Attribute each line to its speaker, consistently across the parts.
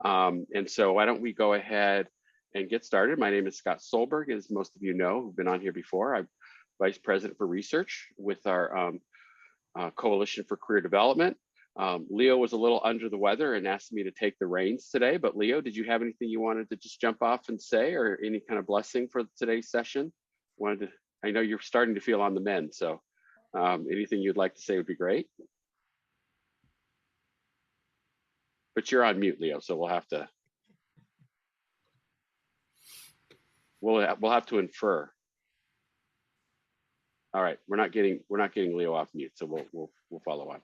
Speaker 1: And so why don't we go ahead and get started. My name is Scott Solberg, as most of you know, who've been on here before. I'm Vice President for Research with our Coalition for Career Development. Leo was a little under the weather and asked me to take the reins today, but Leo, did you have anything you wanted to just jump off and say, or any kind of blessing for today's session? I know you're starting to feel on the mend, so anything you'd like to say would be great. But you're on mute, Leo, so we'll have to infer. All right, we're not getting Leo off mute, so we'll follow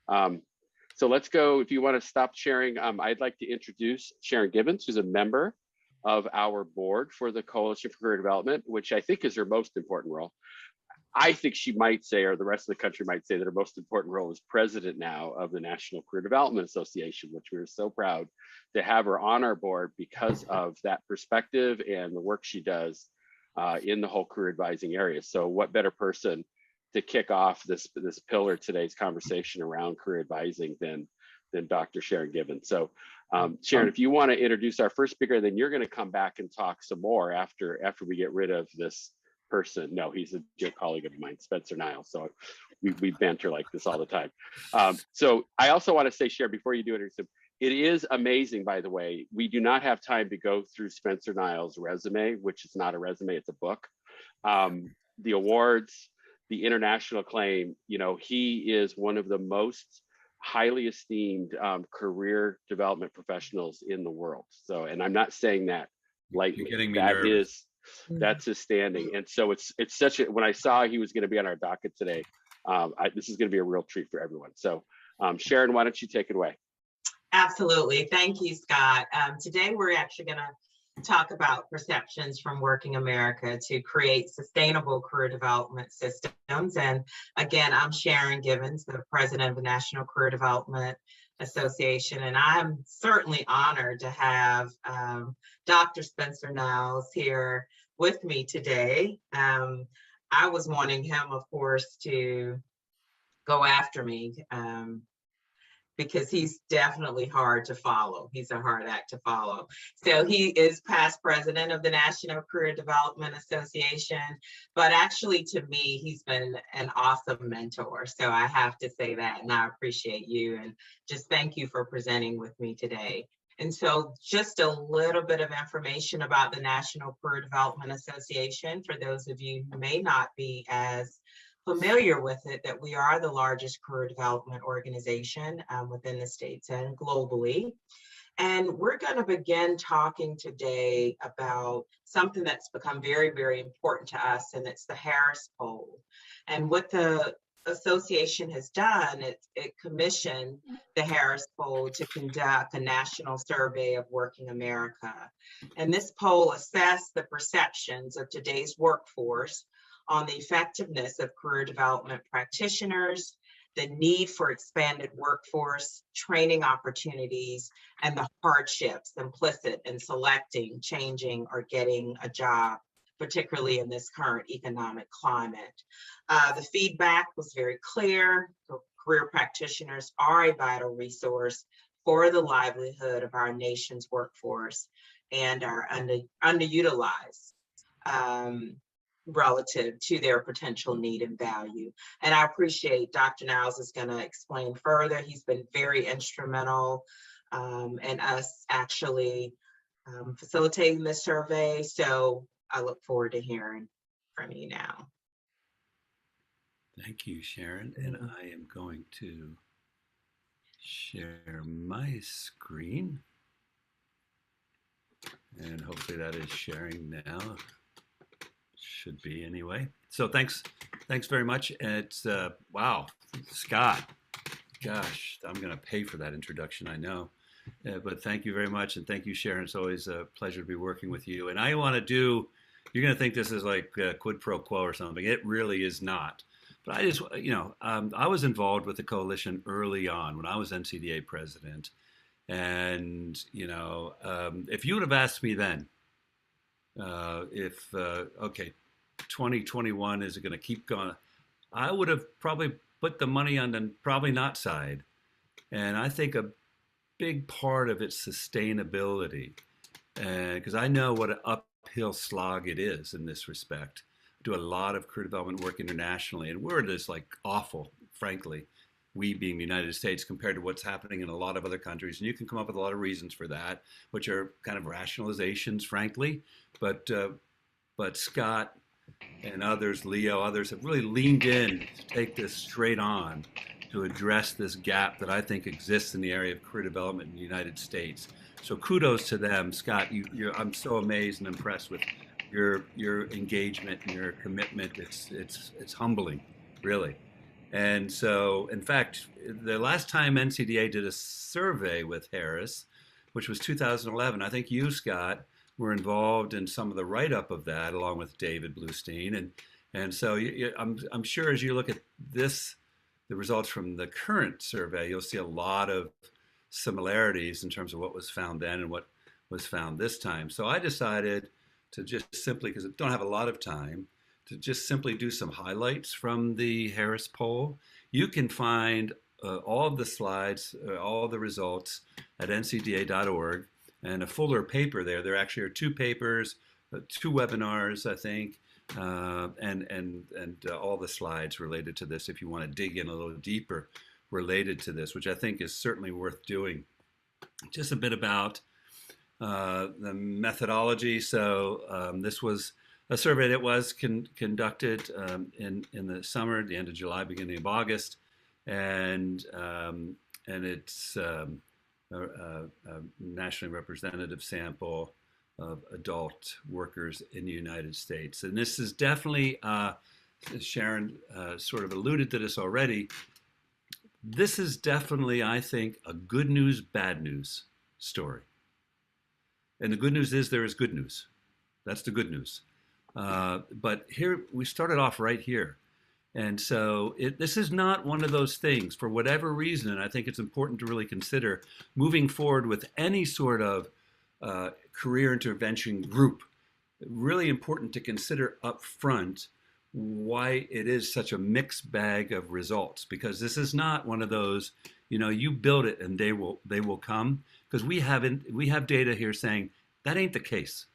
Speaker 1: on. So let's go. If you want to stop sharing, I'd like to introduce Sharon Gibbons, who's a member of our board for the Coalition for Career Development, which I think is her most important role. I think she might say, or the rest of the country might say, that her most important role is president now of the National Career Development Association, which we're so proud to have her on our board because of that perspective and the work she does in the whole career advising area. So what better person to kick off this pillar today's conversation around career advising than Dr. Sharon Gibbons. So Sharon, if you want to introduce our first speaker, then you're going to come back and talk some more after we get rid of this person. No, he's a dear colleague of mine, Spencer Niles. So we banter like this all the time. So I also want to say, Sharon, before you do it is amazing, by the way, we do not have time to go through Spencer Niles' resume, which is not a resume, it's a book. The awards, the international acclaim, he is one of the most highly esteemed career development professionals in the world. So, and I'm not saying that lightly.
Speaker 2: You're getting me nervous.
Speaker 1: That's his standing. And so it's such a, when I saw he was going to be on our docket today, this is going to be a real treat for everyone. So Sharon, why don't you take it away?
Speaker 3: Absolutely. Thank you, Scott. Today, we're actually going to talk about perceptions from working America to create sustainable career development systems. And again, I'm Sharon Gibbons, the president of the National Career Development Association, and I'm certainly honored to have Dr. Spencer Niles here with me today. I was wanting him, of course, to go after me because he's definitely hard to follow. He's a hard act to follow. So he is past president of the National Career Development Association, but actually to me, he's been an awesome mentor. So I have to say that, and I appreciate you, and just thank you for presenting with me today. And so just a little bit of information about the National Career Development Association, for those of you who may not be as familiar with it, that we are the largest career development organization within the States and globally. And we're going to begin talking today about something that's become very, very important to us, and it's the Harris Poll. And what the association has done, it commissioned the Harris Poll to conduct a national survey of working America. And this poll assessed the perceptions of today's workforce on the effectiveness of career development practitioners, the need for expanded workforce, training opportunities, and the hardships implicit in selecting, changing, or getting a job, particularly in this current economic climate. The feedback was very clear. Career practitioners are a vital resource for the livelihood of our nation's workforce and are underutilized relative to their potential need and value. And I appreciate Dr. Niles is going to explain further. He's been very instrumental in us actually facilitating this survey. So I look forward to hearing from you now.
Speaker 2: Thank you, Sharon. And I am going to share my screen. And hopefully that is sharing now. Should be anyway. So thanks very much. It's wow, Scott. Gosh, I'm going to pay for that introduction, I know. But thank you very much, and thank you, Sharon. It's always a pleasure to be working with you. And I want to do. You're going to think this is like quid pro quo or something. It really is not. But I just, I was involved with the coalition early on when I was NCDA president, and if you would have asked me then, okay, 2021 is going to keep going, I would have probably put the money on the probably not side. And I think a big part of its sustainability, because I know what an uphill slog it is in this respect. I do a lot of career development work internationally, and we're just like awful, frankly, we being the United States compared to what's happening in a lot of other countries. And you can come up with a lot of reasons for that, which are kind of rationalizations, frankly. But Scott and others, Leo, others have really leaned in to take this straight on to address this gap that I think exists in the area of career development in the United States. So kudos to them, Scott. I'm so amazed and impressed with your engagement and your commitment. It's humbling, really. And so, in fact, the last time NCDA did a survey with Harris, which was 2011, I think you, Scott, were involved in some of the write-up of that, along with David Bluestein, and so I'm sure as you look at this, the results from the current survey, you'll see a lot of similarities in terms of what was found then and what was found this time. So I decided to just simply, because I don't have a lot of time, to just simply do some highlights from the Harris poll. You can find all of the slides, all of the results at ncda.org, and a fuller paper there. There actually are 2 papers, 2 webinars, I think, and all the slides related to this if you want to dig in a little deeper related to this, which I think is certainly worth doing. Just a bit about the methodology. So this was a survey that was conducted in the summer, the end of July, beginning of August, and it's a nationally representative sample of adult workers in the United States. And this is definitely, Sharon sort of alluded to this already, this is definitely, I think, a good news, bad news story. And the good news is there is good news. That's the good news. But here, we started off right here. And so this is not one of those things, for whatever reason, and I think it's important to really consider moving forward with any sort of career intervention group. Really important to consider up front why it is such a mixed bag of results, because this is not one of those, you build it and they will come, because we have data here saying that ain't the case.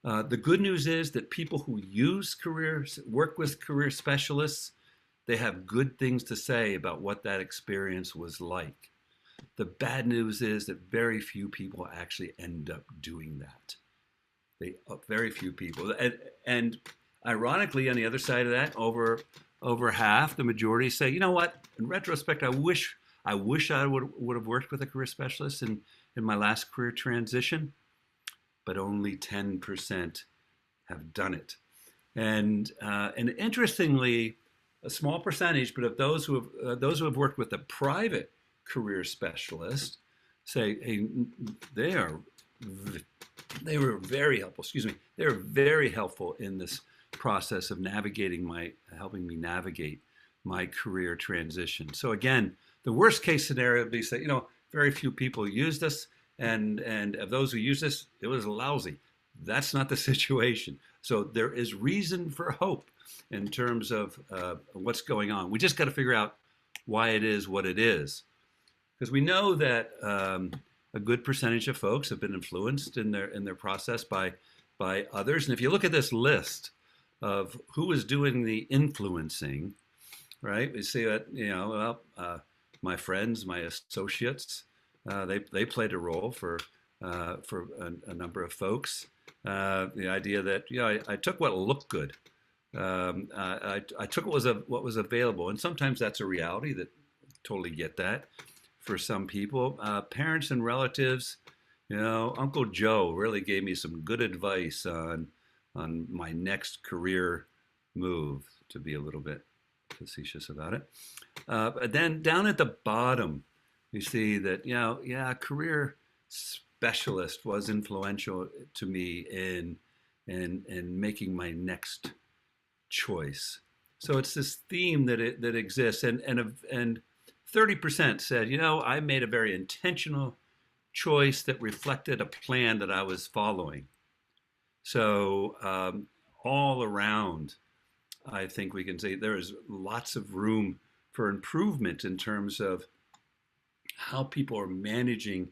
Speaker 2: The good news is that people who work with career specialists, they have good things to say about what that experience was like. The bad news is that very few people actually end up doing that. Very few people. And ironically, on the other side of that, over half, the majority say, you know what, in retrospect, I wish I would have worked with a career specialist in my last career transition, but only 10% have done it. And interestingly, a small percentage, but of those who have worked with a private career specialist, say, hey, they were very helpful. Excuse me, they were very helpful in this process of helping me navigate my career transition. So again, the worst case scenario would be say, very few people used us. And of those who use this, it was lousy. That's not the situation. So there is reason for hope in terms of what's going on. We just got to figure out why it is what it is, because we know that a good percentage of folks have been influenced in their process by others. And if you look at this list of who is doing the influencing, right? We see that my friends, my associates. They played a role for a number of folks. The idea that I took what looked good. I took what was available, and sometimes that's a reality. That totally get that. For some people, parents and relatives, Uncle Joe really gave me some good advice on my next career move. To be a little bit facetious about it, but then down at the bottom. You see that, a career specialist was influential to me in making my next choice. So it's this theme that exists, and 30% said, I made a very intentional choice that reflected a plan that I was following. So all around, I think we can say there is lots of room for improvement in terms of how people are managing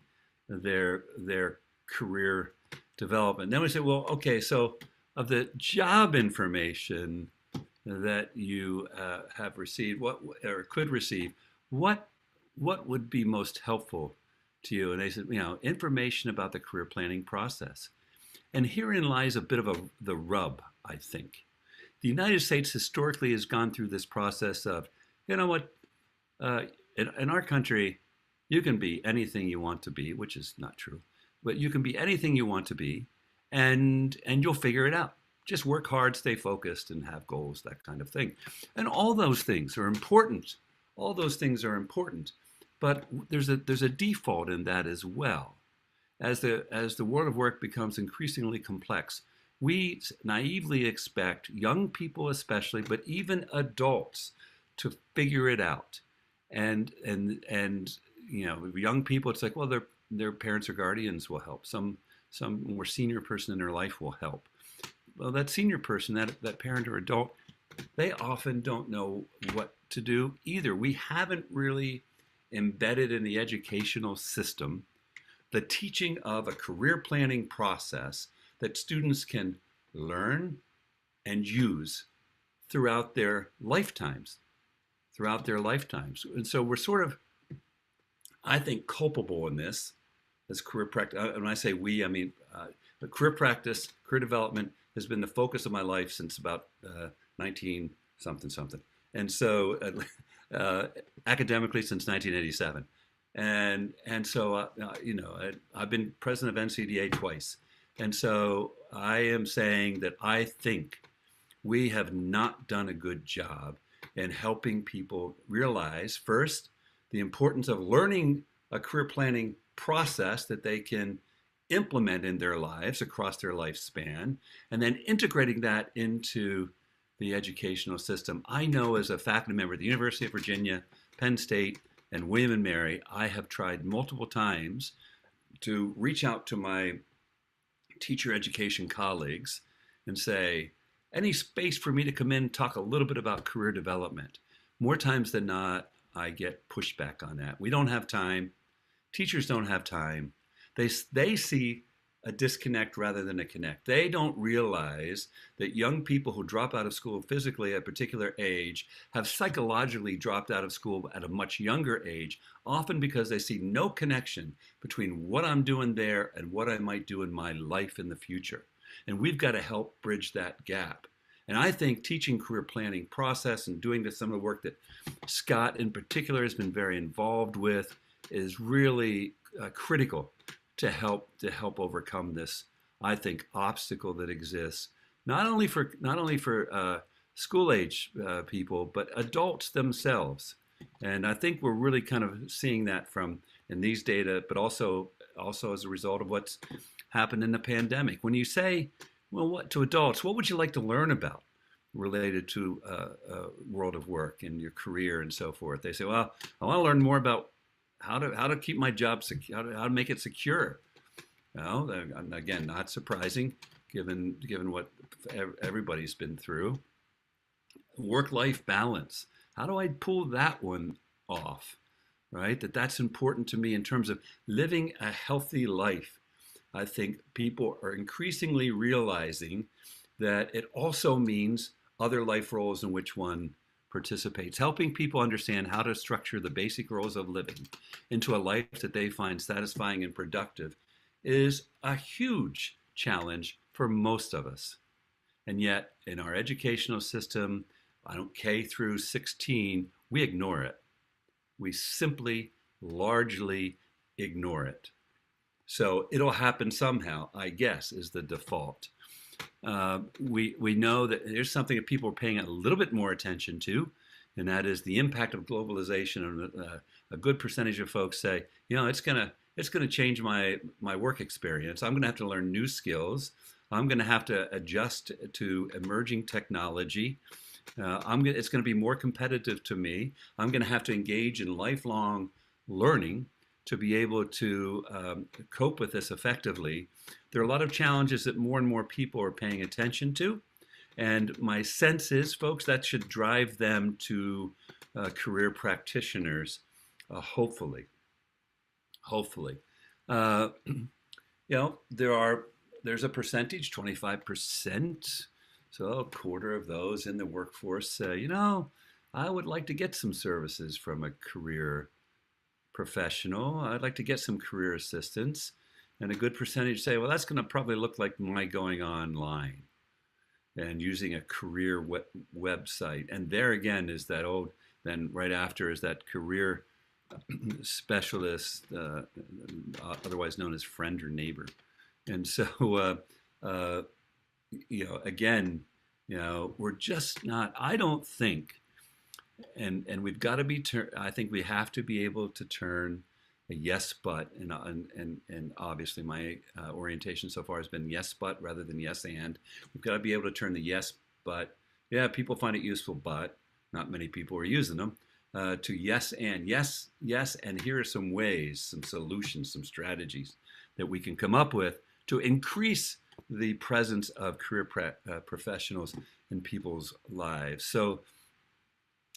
Speaker 2: their career development. Then we say, well, okay, so of the job information that you have received, what or could receive, what what would be most helpful to you? And they said, information about the career planning process. And herein lies a bit of the rub, I think. The United States historically has gone through this process of, you know what, uh, in our country, you can be anything you want to be, which is not true, but you can be anything you want to be, and you'll figure it out. Just work hard, stay focused, and have goals, that kind of thing. And all those things are important. All those things are important, but there's a default in that as well. As the world of work becomes increasingly complex, we naively expect young people especially, but even adults, to figure it out. And young people, it's like, well, their parents or guardians will help. Some more senior person in their life will help. Well, that senior person, that parent or adult, they often don't know what to do either. We haven't really embedded in the educational system the teaching of a career planning process that students can learn and use throughout their lifetimes. And so we're sort of, I think, culpable in this as career practice. When I say we, I mean, but career practice, career development has been the focus of my life since about 19 something. And so academically since 1987. And so, I've been president of NCDA twice. And so I am saying that I think we have not done a good job in helping people realize, first, the importance of learning a career planning process that they can implement in their lives across their lifespan, and then integrating that into the educational system. I know as a faculty member at the University of Virginia, Penn State, and William and Mary, I have tried multiple times to reach out to my teacher education colleagues and say, any space for me to come in and talk a little bit about career development? More times than not, I get pushback on that. We don't have time. Teachers don't have time. They see a disconnect rather than a connect. They don't realize that young people who drop out of school physically at a particular age have psychologically dropped out of school at a much younger age, often because they see no connection between what I'm doing there and what I might do in my life in the future. And we've got to help bridge that gap. And I think teaching career planning process and doing some of the work that Scott in particular has been very involved with is really critical to help overcome this, I think, obstacle that exists not only for school age people, but adults themselves. And I think we're really kind of seeing that in these data, but also as a result of what's happened in the pandemic. When you say, well, to adults, what would you like to learn about related to world of work and your career and so forth? They say, well, I want to learn more about how to keep my job secure, how to make it secure. Well, again, not surprising given what everybody's been through. Work-life balance. How do I pull that one off? Right? That's important to me in terms of living a healthy life. I think people are increasingly realizing that it also means other life roles in which one participates, helping people understand how to structure the basic roles of living into a life that they find satisfying and productive is a huge challenge for most of us. And yet in our educational system, K through 16, we ignore it. We simply largely ignore it. So it'll happen somehow, I guess, is the default. We know that there's something that people are paying a little bit more attention to, and that is the impact of globalization. And a good percentage of folks say, it's gonna change my work experience. I'm gonna have to learn new skills. I'm gonna have to adjust to emerging technology. It's gonna be more competitive to me. I'm gonna have to engage in lifelong learning to be able to cope with this effectively. There are a lot of challenges that more and more people are paying attention to. And my sense is, folks, that should drive them to career practitioners, hopefully. hopefully. You know, there's a percentage, 25%, so a quarter of those in the workforce say, you know, I would like to get some services from a career professional. I'd like to get some career assistance. And a good percentage say, well, that's going to probably look like my going online and using a career website. And there again is that old, then right after is that career specialist, otherwise known as friend or neighbor. And so, uh, you know, again, you know, we're just not, I don't think, and we've got to be, I think we have to be able to turn a yes but, and obviously my orientation so far has been yes but rather than yes and. We've got to be able to turn the yes but, yeah, people find it useful, but not many people are using them, to yes and, yes, and here are some ways, some solutions, some strategies that we can come up with to increase the presence of career professionals in people's lives. So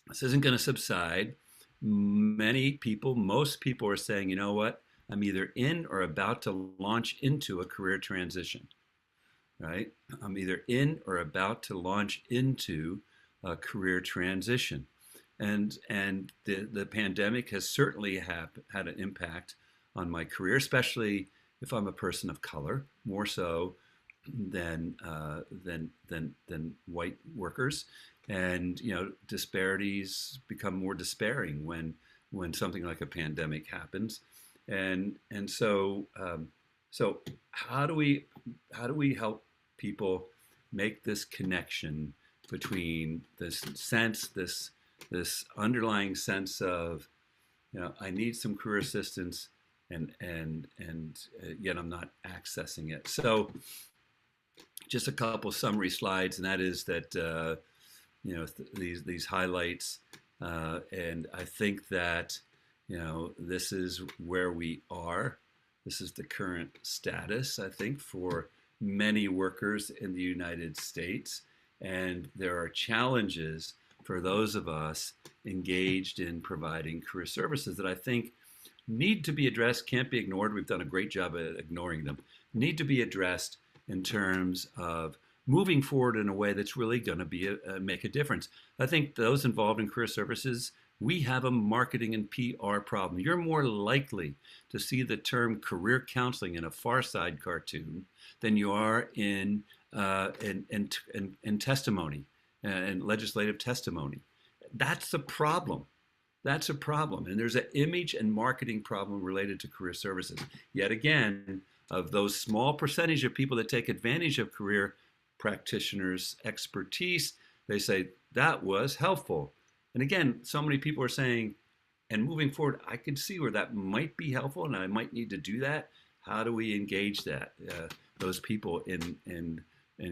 Speaker 2: this isn't going to subside. Many people, most people are saying, you know what, I'm either in or about to launch into a career transition, right? I'm either in or about to launch into a career transition. And the pandemic has certainly had an impact on my career, especially if I'm a person of color, more so than white workers. And you know, disparities become more despairing when something like a pandemic happens. And so so how do we help people make this connection between this underlying sense of, you know, I need some career assistance, and yet I'm not accessing it. So just a couple summary slides, and that is that you know, these highlights, and I think that, you know, this is where we are. This is the current status, I think, for many workers in the United States, and there are challenges for those of us engaged in providing career services that I think need to be addressed, can't be ignored. We've done a great job at ignoring them. Need to be addressed in terms of moving forward in a way that's really going to be make a difference. I think those involved in career services, we have a marketing and PR problem. You're more likely to see the term career counseling in a Far Side cartoon than you are in testimony and legislative testimony. That's a problem. That's a problem. And there's an image and marketing problem related to career services. Yet again, of those small percentage of people that take advantage of career practitioners' expertise, they say that was helpful. And again, so many people are saying, and moving forward, I could see where that might be helpful and I might need to do that. How do we engage those people in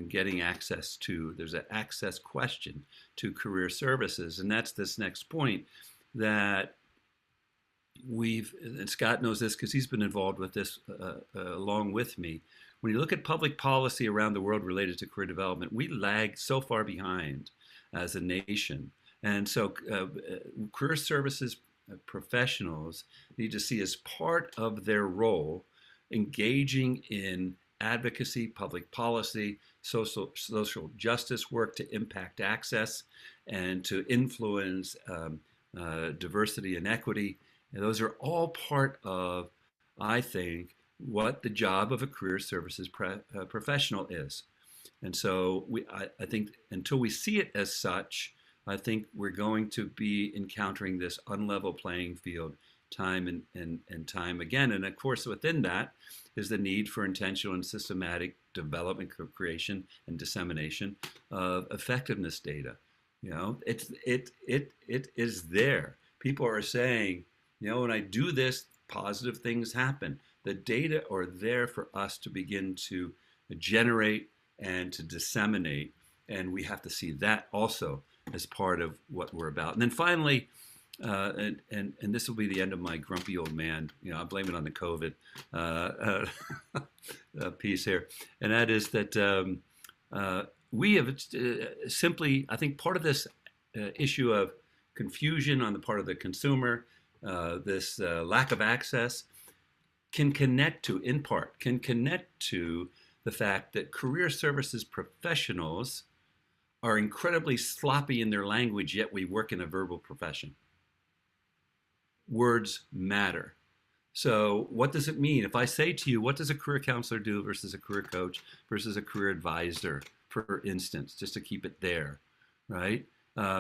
Speaker 2: getting access to, there's an access question to career services. And that's this next point that and Scott knows this because he's been involved with this along with me. When you look at public policy around the world related to career development, we lag so far behind as a nation. And so career services professionals need to see as part of their role engaging in advocacy, public policy, social justice work to impact access and to influence diversity and equity. And those are all part of, I think, what the job of a career services professional is. And so I think until we see it as such, I think we're going to be encountering this unlevel playing field time and time again. And of course, within that is the need for intentional and systematic development, creation, and dissemination of effectiveness data. You know, it is there. People are saying, you know, when I do this, positive things happen. The data are there for us to begin to generate and to disseminate. And we have to see that also as part of what we're about. And then finally, and this will be the end of my grumpy old man, you know, I blame it on the COVID piece here. And that is that we have simply, I think part of this issue of confusion on the part of the consumer, this lack of access, can connect to, in part, can connect to the fact that career services professionals are incredibly sloppy in their language, yet we work in a verbal profession. Words matter. So what does it mean? If I say to you, what does a career counselor do versus a career coach versus a career advisor, for instance, just to keep it there, right?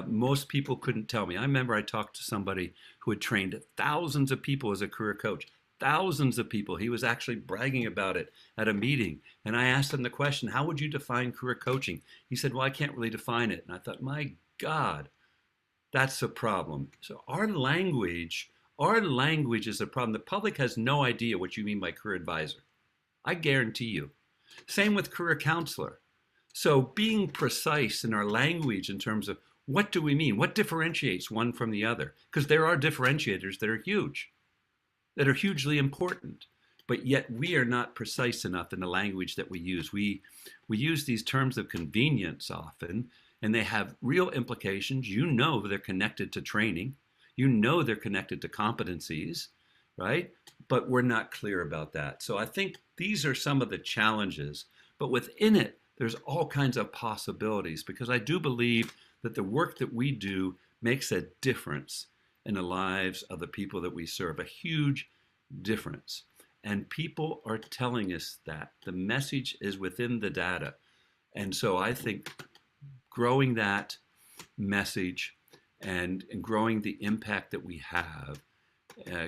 Speaker 2: Most people couldn't tell me. I remember I talked to somebody who had trained thousands of people as a career coach, thousands of people. He was actually bragging about it at a meeting. And I asked him the question, how would you define career coaching? He said, well, I can't really define it. And I thought, my God, that's a problem. So our language is a problem. The public has no idea what you mean by career advisor. I guarantee you. Same with career counselor. So being precise in our language in terms of what do we mean? What differentiates one from the other? Because there are differentiators that are huge, that are hugely important, but yet we are not precise enough in the language that we use. We use these terms of convenience often, and they have real implications. You know they're connected to training. You know they're connected to competencies, right? But we're not clear about that. So I think these are some of the challenges, but within it, there's all kinds of possibilities, because I do believe that the work that we do makes a difference in the lives of the people that we serve, a huge difference. And people are telling us that. The message is within the data. And so I think growing that message and growing the impact that we have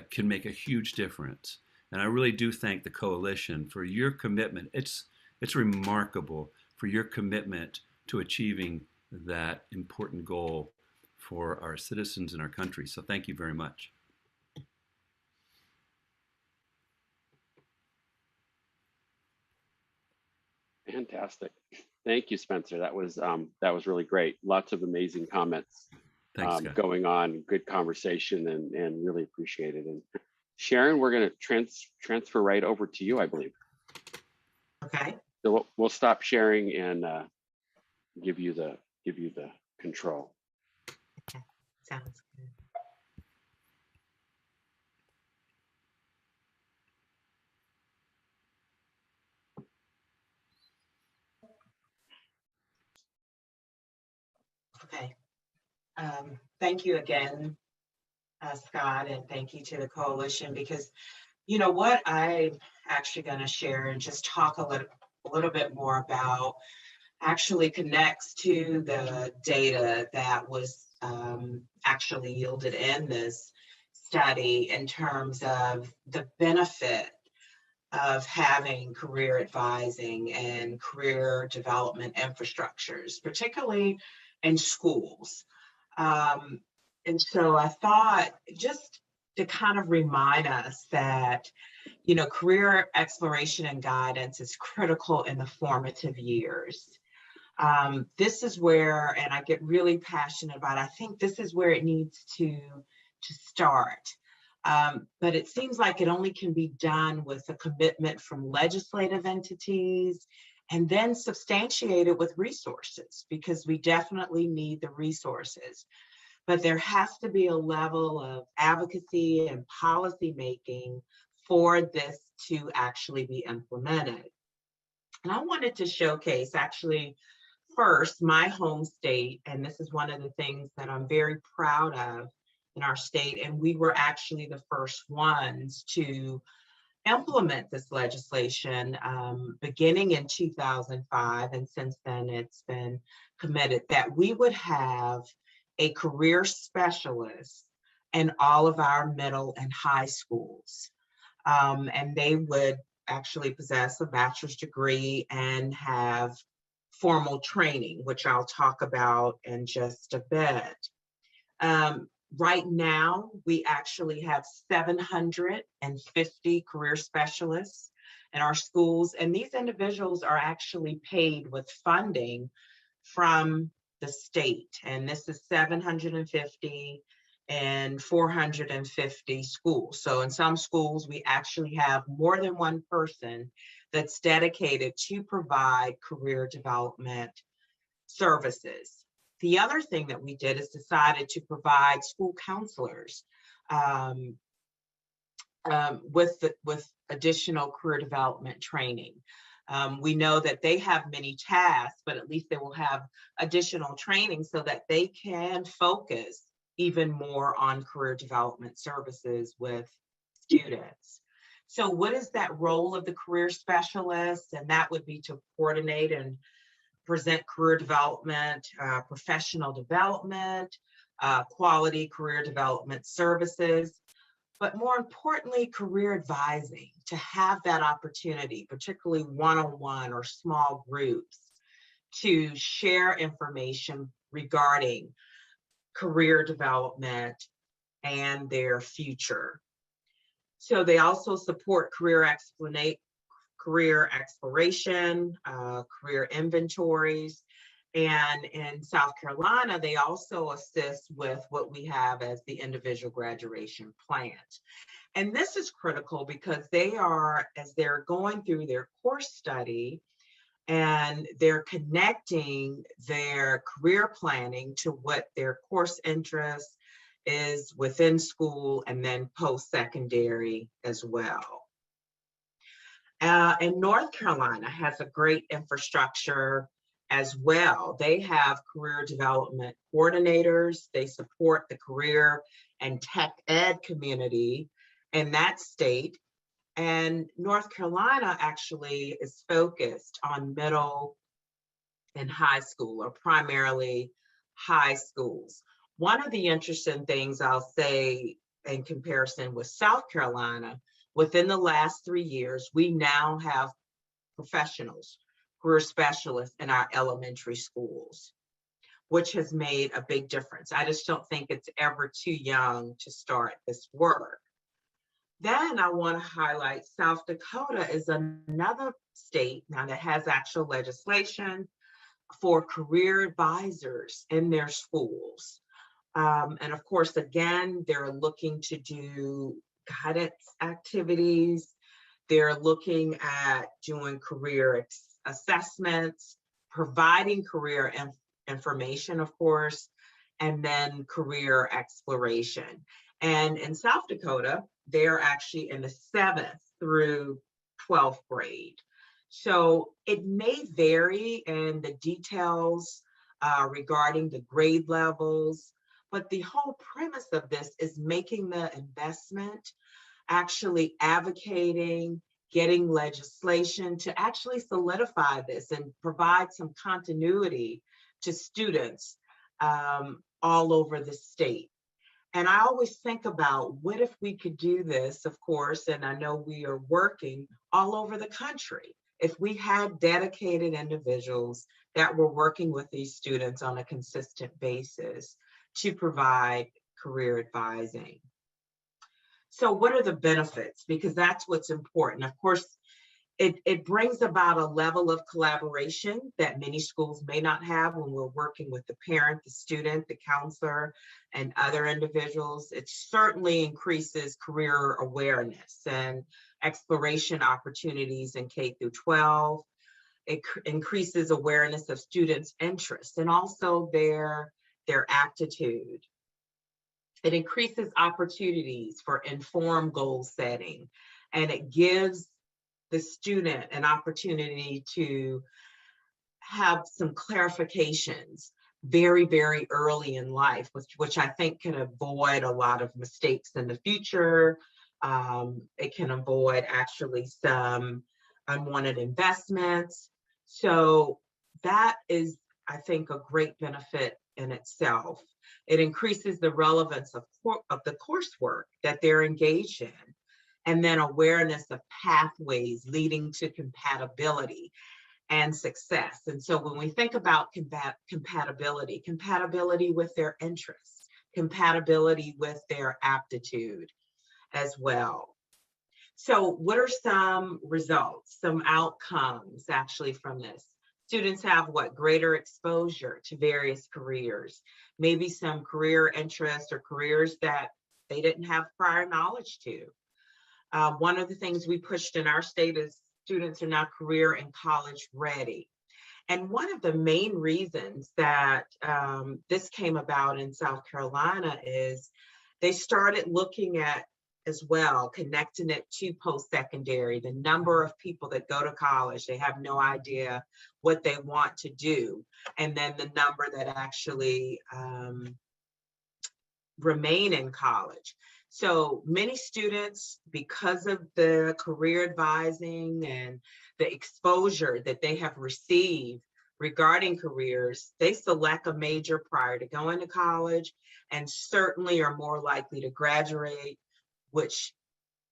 Speaker 2: can make a huge difference. And I really do thank the coalition for your commitment. It's remarkable for your commitment to achieving that important goal for our citizens and our country. So thank you very much.
Speaker 1: Fantastic. Thank you, Spencer. That was really great. Lots of amazing comments
Speaker 2: Thanks,
Speaker 1: going on. Good conversation, and really appreciate it. And Sharon, we're going to transfer right over to you, I believe.
Speaker 3: Okay.
Speaker 1: So we'll stop sharing and give you the control.
Speaker 3: Okay. Sounds good. Okay. Thank you again, Scott, and thank you to the coalition, because you know what I'm actually going to share and just talk a little bit more about actually connects to the data that was actually yielded in this study in terms of the benefit of having career advising and career development infrastructures, particularly in schools. And so I thought, just to kind of remind us that, you know, career exploration and guidance is critical in the formative years. This is where, and I get really passionate about, I think this is where it needs to start. But it seems like it only can be done with a commitment from legislative entities and then substantiated with resources, because we definitely need the resources. But there has to be a level of advocacy and policy making for this to actually be implemented. And I wanted to showcase actually first my home state, and this is one of the things that I'm very proud of in our state, and we were actually the first ones to implement this legislation beginning in 2005, and since then it's been committed that we would have a career specialist in all of our middle and high schools. And they would actually possess a bachelor's degree and have formal training, which I'll talk about in just a bit. Right now, we actually have 750 career specialists in our schools, and these individuals are actually paid with funding from the state, and this is 750 and 450 schools. So in some schools, we actually have more than one person that's dedicated to provide career development services. The other thing that we did is decided to provide school counselors with additional career development training. We know that they have many tasks, but at least they will have additional training so that they can focus even more on career development services with students. So what is that role of the career specialist? And that would be to coordinate and present career development, professional development, quality career development services, but more importantly, career advising, to have that opportunity, particularly one-on-one or small groups, to share information regarding career development and their future. So they also support career exploration, career inventories. And in South Carolina, they also assist with what we have as the individual graduation plan. And this is critical because they are, as they're going through their course study, and they're connecting their career planning to what their course interest is within school and then post-secondary as well. And North Carolina has a great infrastructure as well. They have career development coordinators. They support the career and tech ed community in that state. And North Carolina actually is focused on middle and high school, or primarily high schools. One of the interesting things I'll say in comparison with South Carolina, within the last 3 years, we now have professionals, career specialists in our elementary schools, which has made a big difference. I just don't think it's ever too young to start this work. Then I want to highlight South Dakota is another state now that has actual legislation for career advisors in their schools. And of course, again, they're looking to do guidance activities. They're looking at doing career assessments, providing career information, of course, and then career exploration. And in South Dakota, they're actually in the 7th through 12th grade. So it may vary in the details regarding the grade levels, but the whole premise of this is making the investment, actually advocating, getting legislation to actually solidify this and provide some continuity to students all over the state. And I always think about what if we could do this, of course, and I know we are working all over the country. If we had dedicated individuals that were working with these students on a consistent basis to provide career advising. So what are the benefits? Because that's what's important. Of course, it brings about a level of collaboration that many schools may not have when we're working with the parent, the student, the counselor, and other individuals. It certainly increases career awareness and exploration opportunities in K through 12. It increases awareness of students' interests and also their aptitude. It increases opportunities for informed goal setting, and it gives the student an opportunity to have some clarifications very, very early in life, which I think can avoid a lot of mistakes in the future. It can avoid actually some unwanted investments. So that is, I think, a great benefit in itself. It increases the relevance of the coursework that they're engaged in, and then awareness of pathways leading to compatibility and success. And so when we think about compatibility with their interests, compatibility with their aptitude as well. So what are some results, some outcomes actually from this? Students have greater exposure to various careers, maybe some career interests or careers that they didn't have prior knowledge to. One of the things we pushed in our state is students are now career and college ready. And one of the main reasons that this came about in South Carolina is they started looking at as well, connecting it to post-secondary, the number of people that go to college, they have no idea what they want to do, and then the number that actually remain in college. So many students, because of the career advising and the exposure that they have received regarding careers, they select a major prior to going to college and certainly are more likely to graduate, which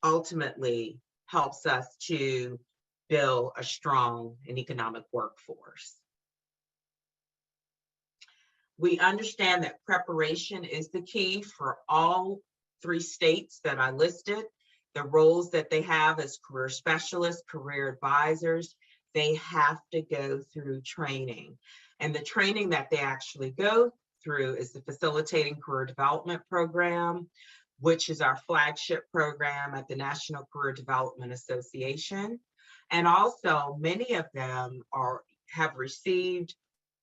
Speaker 3: ultimately helps us to build a strong and economic workforce. We understand that preparation is the key for all 3 states that I listed. The roles that they have as career specialists, career advisors, they have to go through training. And the training that they actually go through is the Facilitating Career Development Program, which is our flagship program at the National Career Development Association. And also many of them have received,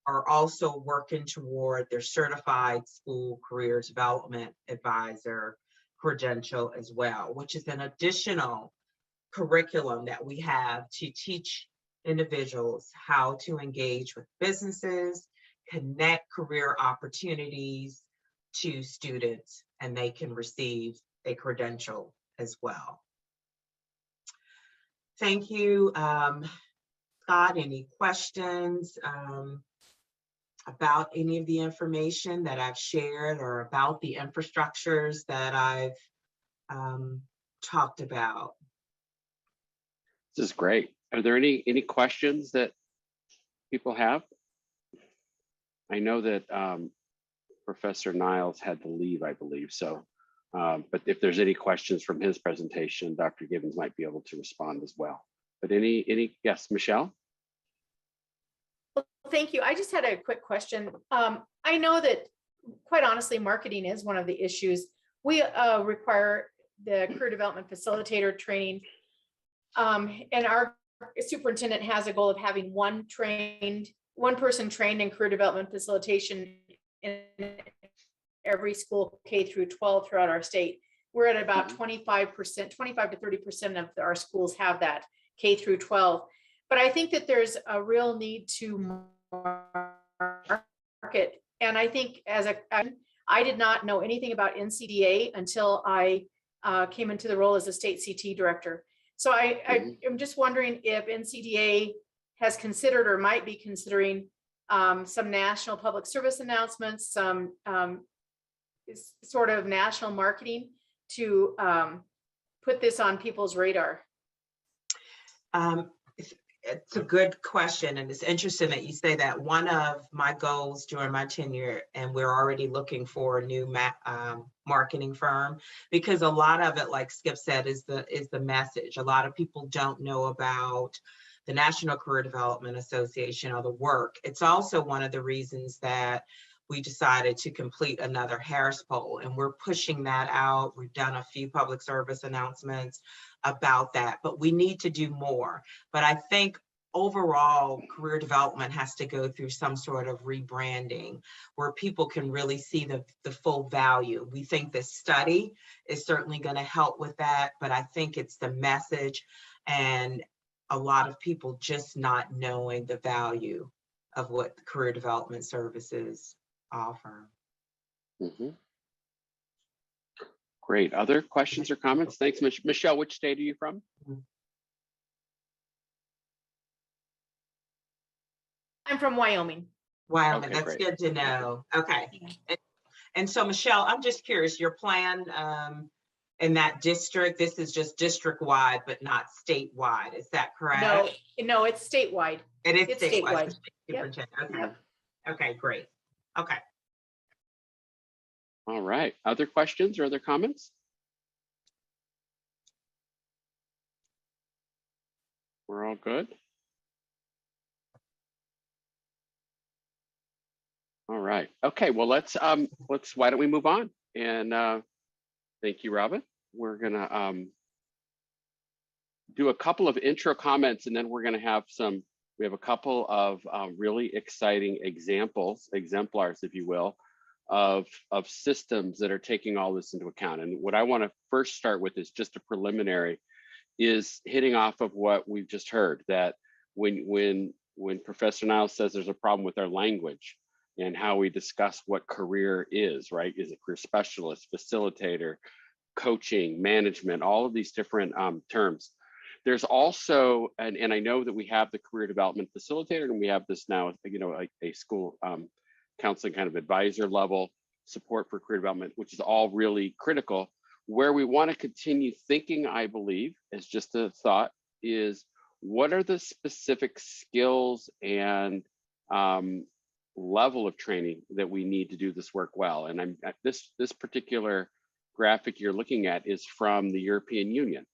Speaker 3: are also working toward their certified school career development advisor credential as well, which is an additional curriculum that we have to teach individuals how to engage with businesses, connect career opportunities to students, and they can receive a credential as well. Thank you. Scott, any questions about any of the information that I've shared or about the infrastructures that I've talked about?
Speaker 1: This is great. Are there any questions that people have? I know that Professor Niles had to leave, I believe. So, but if there's any questions from his presentation, Dr. Gibbons might be able to respond as well. But yes, Michelle?
Speaker 4: Well, thank you. I just had a quick question. I know that, quite honestly, marketing is one of the issues. We require the career development facilitator training, and our superintendent has a goal of having one person trained in career development facilitation in every school K through 12 throughout our state. We're at about 25%, 25 to 30% of our schools have that K through 12. But I think that there's a real need to market. And I think I did not know anything about NCDA until I came into the role as a state CT director. So I am just wondering if NCDA has considered or might be considering some national public service announcements, some sort of national marketing to put this on people's radar.
Speaker 3: It's a good question, and it's interesting that you say that. One of my goals during my tenure, and we're already looking for a new marketing firm, because a lot of it, like Skip said, is the message. A lot of people don't know about the National Career Development Association or the work. It's also one of the reasons that we decided to complete another Harris poll, and we're pushing that out. We've done a few public service announcements about that, but we need to do more. But I think overall career development has to go through some sort of rebranding where people can really see the full value. We think this study is certainly going to help with that, but I think it's the message and a lot of people just not knowing the value of what the career development services offer.
Speaker 1: Great. Other questions or comments? Thanks, Michelle. Which state are you from?
Speaker 4: I'm from Wyoming.
Speaker 3: Wyoming,
Speaker 1: Okay,
Speaker 3: that's
Speaker 1: great.
Speaker 3: good to know. Okay. And so, Michelle, I'm just curious, your plan in that district, this is just district-wide, but not statewide. Is that correct?
Speaker 4: No, it's statewide.
Speaker 3: It is
Speaker 4: It's
Speaker 3: statewide.
Speaker 4: statewide.
Speaker 3: Superintendent. Okay.
Speaker 4: Yep.
Speaker 3: Okay, great. Okay.
Speaker 1: All right. Other questions or other comments? We're all good. All right. Okay. Well, why don't we move on? And thank you, Robin. We're gonna do a couple of intro comments, and then we're gonna have we have a couple of really exciting exemplars, if you will, of systems that are taking all this into account. And what I want to first start with is just a preliminary, is hitting off of what we've just heard, that when Professor Niles says there's a problem with our language and how we discuss what career is, right? Is a career specialist, facilitator, coaching, management, all of these different terms. There's also, and I know that we have the career development facilitator, and we have this now, you know, a school counseling kind of advisor level support for career development, which is all really critical. Where we want to continue thinking, I believe, as just a thought, is what are the specific skills and level of training that we need to do this work well? And I'm this particular graphic you're looking at is from the European Union.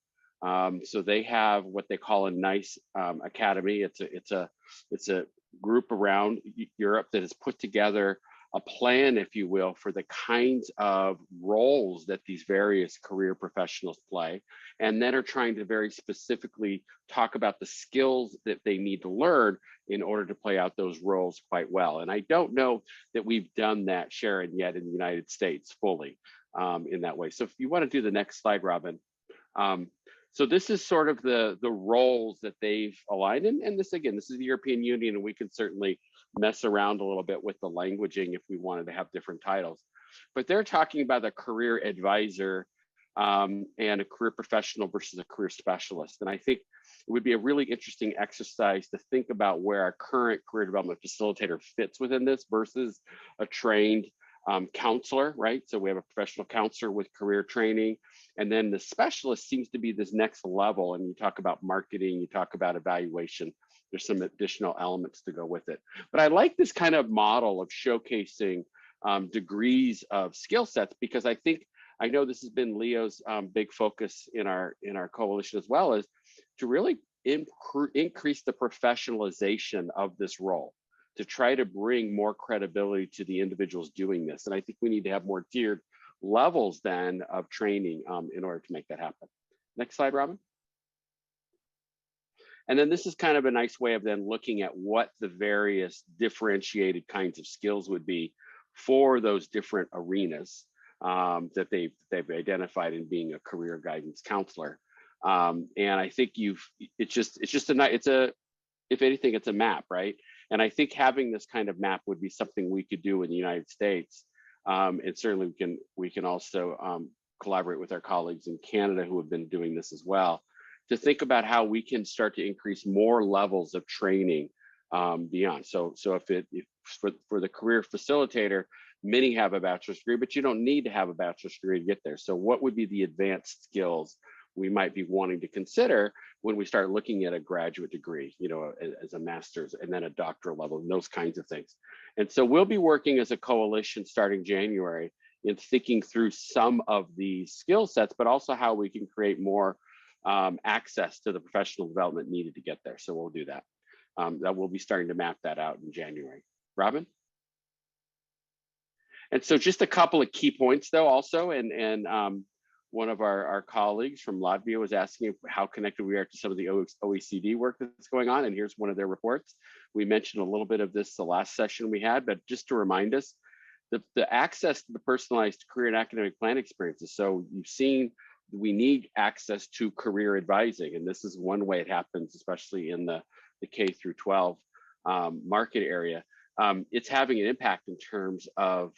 Speaker 1: So they have what they call a NICE academy. It's a group around Europe that has put together a plan, if you will, for the kinds of roles that these various career professionals play, and then are trying to very specifically talk about the skills that they need to learn in order to play out those roles quite well. And I don't know that we've done that, Sharon, yet in the United States fully in that way. So if you want to do the next slide, Robin. So this is sort of the roles that they've aligned, and this, again, this is the European Union, and we can certainly mess around a little bit with the languaging if we wanted to have different titles. But they're talking about a career advisor and a career professional versus a career specialist. And I think it would be a really interesting exercise to think about where our current career development facilitator fits within this versus a trained counselor, right? So we have a professional counselor with career training, and then the specialist seems to be this next level. And you talk about marketing, you talk about evaluation, there's some additional elements to go with it. But I like this kind of model of showcasing degrees of skill sets, because I know this has been Leo's big focus in our coalition as well, is to really increase the professionalization of this role, to try to bring more credibility to the individuals doing this. And I think we need to have more tiered levels then of training in order to make that happen. Next slide, Robin. And then this is kind of a nice way of then looking at what the various differentiated kinds of skills would be for those different arenas that they've identified in being a career guidance counselor. And I think if anything, it's a map, right? And I think having this kind of map would be something we could do in the United States. And certainly we can also collaborate with our colleagues in Canada who have been doing this as well, to think about how we can start to increase more levels of training beyond. So if for the career facilitator, many have a bachelor's degree, but you don't need to have a bachelor's degree to get there. So what would be the advanced skills we might be wanting to consider when we start looking at a graduate degree, you know, as a master's and then a doctoral level and those kinds of things. And so we'll be working as a coalition starting January in thinking through some of these skill sets, but also how we can create more access to the professional development needed to get there. So we'll do that. That we'll be starting to map that out in January. Robin? And so just a couple of key points though also, and one of our colleagues from Latvia was asking how connected we are to some of the OECD work that's going on, and here's one of their reports. We mentioned a little bit of this the last session we had, but just to remind us, the access to the personalized career and academic plan experiences. So you've seen we need access to career advising, and this is one way it happens, especially in the K through 12 market area. It's having an impact in terms of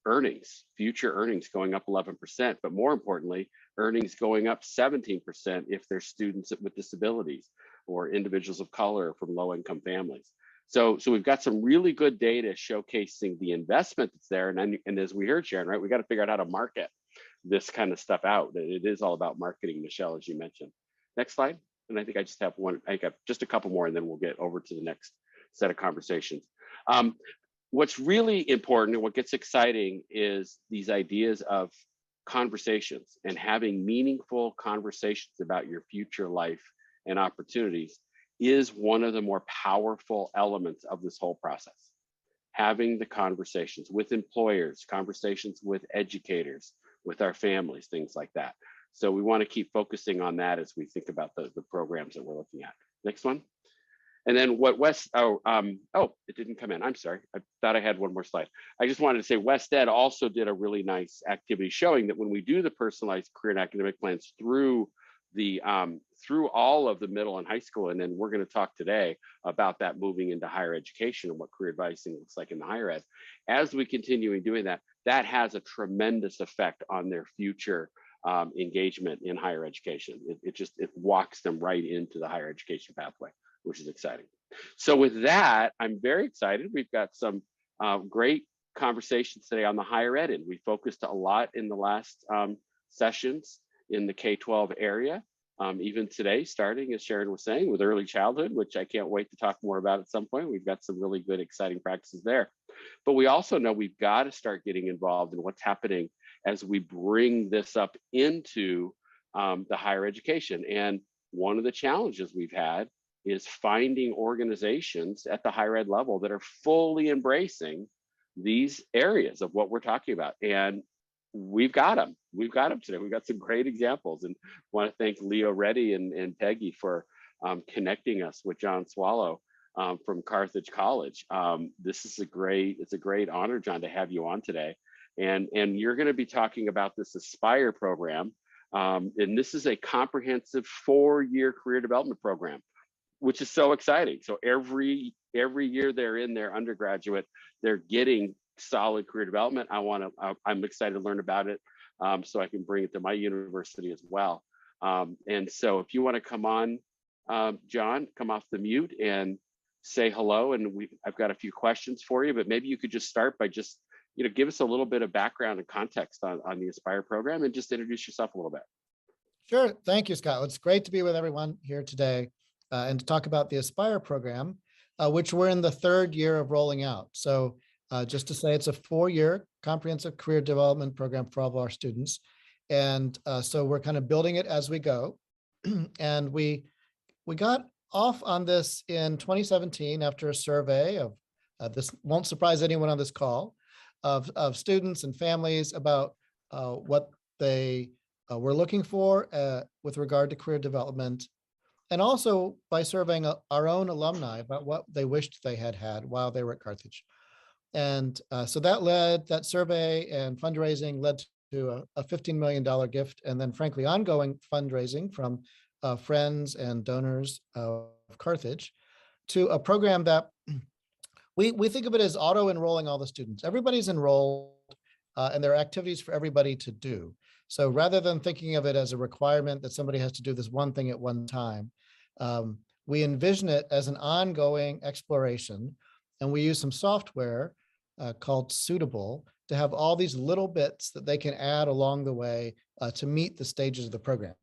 Speaker 1: earnings, future earnings going up 11%, but more importantly, earnings going up 17% if they're students with disabilities or individuals of color from low-income families. So we've got some really good data showcasing the investment that's there, and as we heard, Sharon, right, we got to figure out how to market this kind of stuff out. It is all about marketing, Michelle, as you mentioned. Next slide. And I think I just have one, I have just a couple more, and then we'll get over to the next set of conversations. What's really important and what gets exciting is these ideas of conversations and having meaningful conversations about your future life and opportunities is one of the more powerful elements of this whole process. Having the conversations with employers, conversations with educators, with our families, things like that. So we want to keep focusing on that as we think about the programs that we're looking at. Next one. And then what West, it didn't come in. I'm sorry. I thought I had one more slide. I just wanted to say West Ed also did a really nice activity showing that when we do the personalized career and academic plans through the through all of the middle and high school, and then we're going to talk today about that moving into higher education and what career advising looks like in the higher ed. As we continue in doing that, that has a tremendous effect on their future engagement in higher education. It walks them right into the higher education pathway, which is exciting. So with that, I'm very excited. We've got some great conversations today on the higher ed, and we focused a lot in the last sessions in the K-12 area. Even today, starting, as Sharon was saying, with early childhood, which I can't wait to talk more about at some point. We've got some really good, exciting practices there. But we also know we've got to start getting involved in what's happening as we bring this up into the higher education. And one of the challenges we've had is finding organizations at the higher ed level that are fully embracing these areas of what we're talking about. And we've got them. We've got them today. We've got some great examples, and want to thank Leo Reddy and Peggy for connecting us with John Swallow from Carthage College. This is it's a great honor, John, to have you on today. And you're going to be talking about this Aspire program. And this is a comprehensive 4-year career development program, which is so exciting. So every year they're in their undergraduate, they're getting solid career development. I'm excited to learn about it so I can bring it to my university as well. And so if you want to come on, John, come off the mute and say hello. And I've got a few questions for you, but maybe you could just start by just, give us a little bit of background and context on the Aspire program and just introduce yourself a little bit.
Speaker 5: Sure. Thank you, Scott. It's great to be with everyone here today and to talk about the Aspire program, which we're in the 3rd year of rolling out. So just to say, it's a 4-year comprehensive career development program for all of our students. And so we're kind of building it as we go. And we got off on this in 2017 after a survey of, this won't surprise anyone on this call, of students and families about what they were looking for with regard to career development. And also by surveying our own alumni about what they wished they had while they were at Carthage. And so that survey and fundraising led to a $15 million gift, and then frankly ongoing fundraising from friends and donors of Carthage to a program that we think of it as auto-enrolling all the students. Everybody's enrolled and there are activities for everybody to do. So rather than thinking of it as a requirement that somebody has to do this one thing at one time, we envision it as an ongoing exploration. And we use some software called Suitable to have all these little bits that they can add along the way to meet the stages of the program.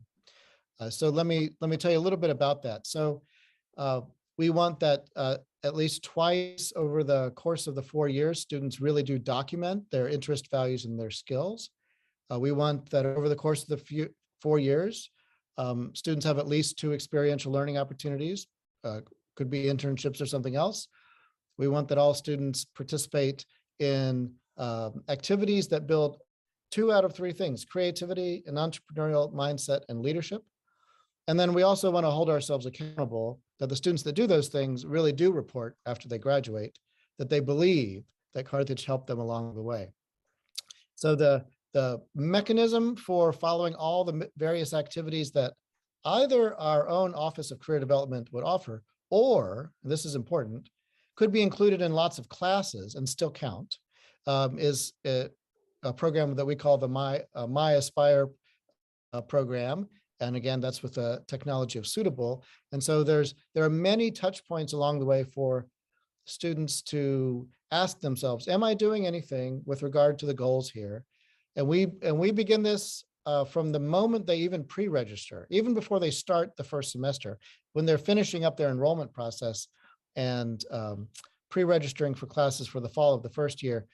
Speaker 5: So let me tell you a little bit about that. So we want that at least twice over the course of the 4 years, students really do document their interest, values, and their skills. We want that over the course of the 4 years, students have at least 2 experiential learning opportunities, could be internships or something else. We want that all students participate in activities that build 2 out of 3 things: creativity, an entrepreneurial mindset, and leadership. And then we also want to hold ourselves accountable that the students that do those things really do report after they graduate, that they believe that Carthage helped them along the way. So the mechanism for following all the various activities that either our own Office of Career Development would offer, or, and this is important, could be included in lots of classes and still count, is a program that we call the My Aspire program. And again, that's with the technology of Suitable. And so there are many touch points along the way for students to ask themselves, am I doing anything with regard to the goals here? And we begin this from the moment they even pre-register, even before they start the first semester, when they're finishing up their enrollment process and pre-registering for classes for the fall of the first year.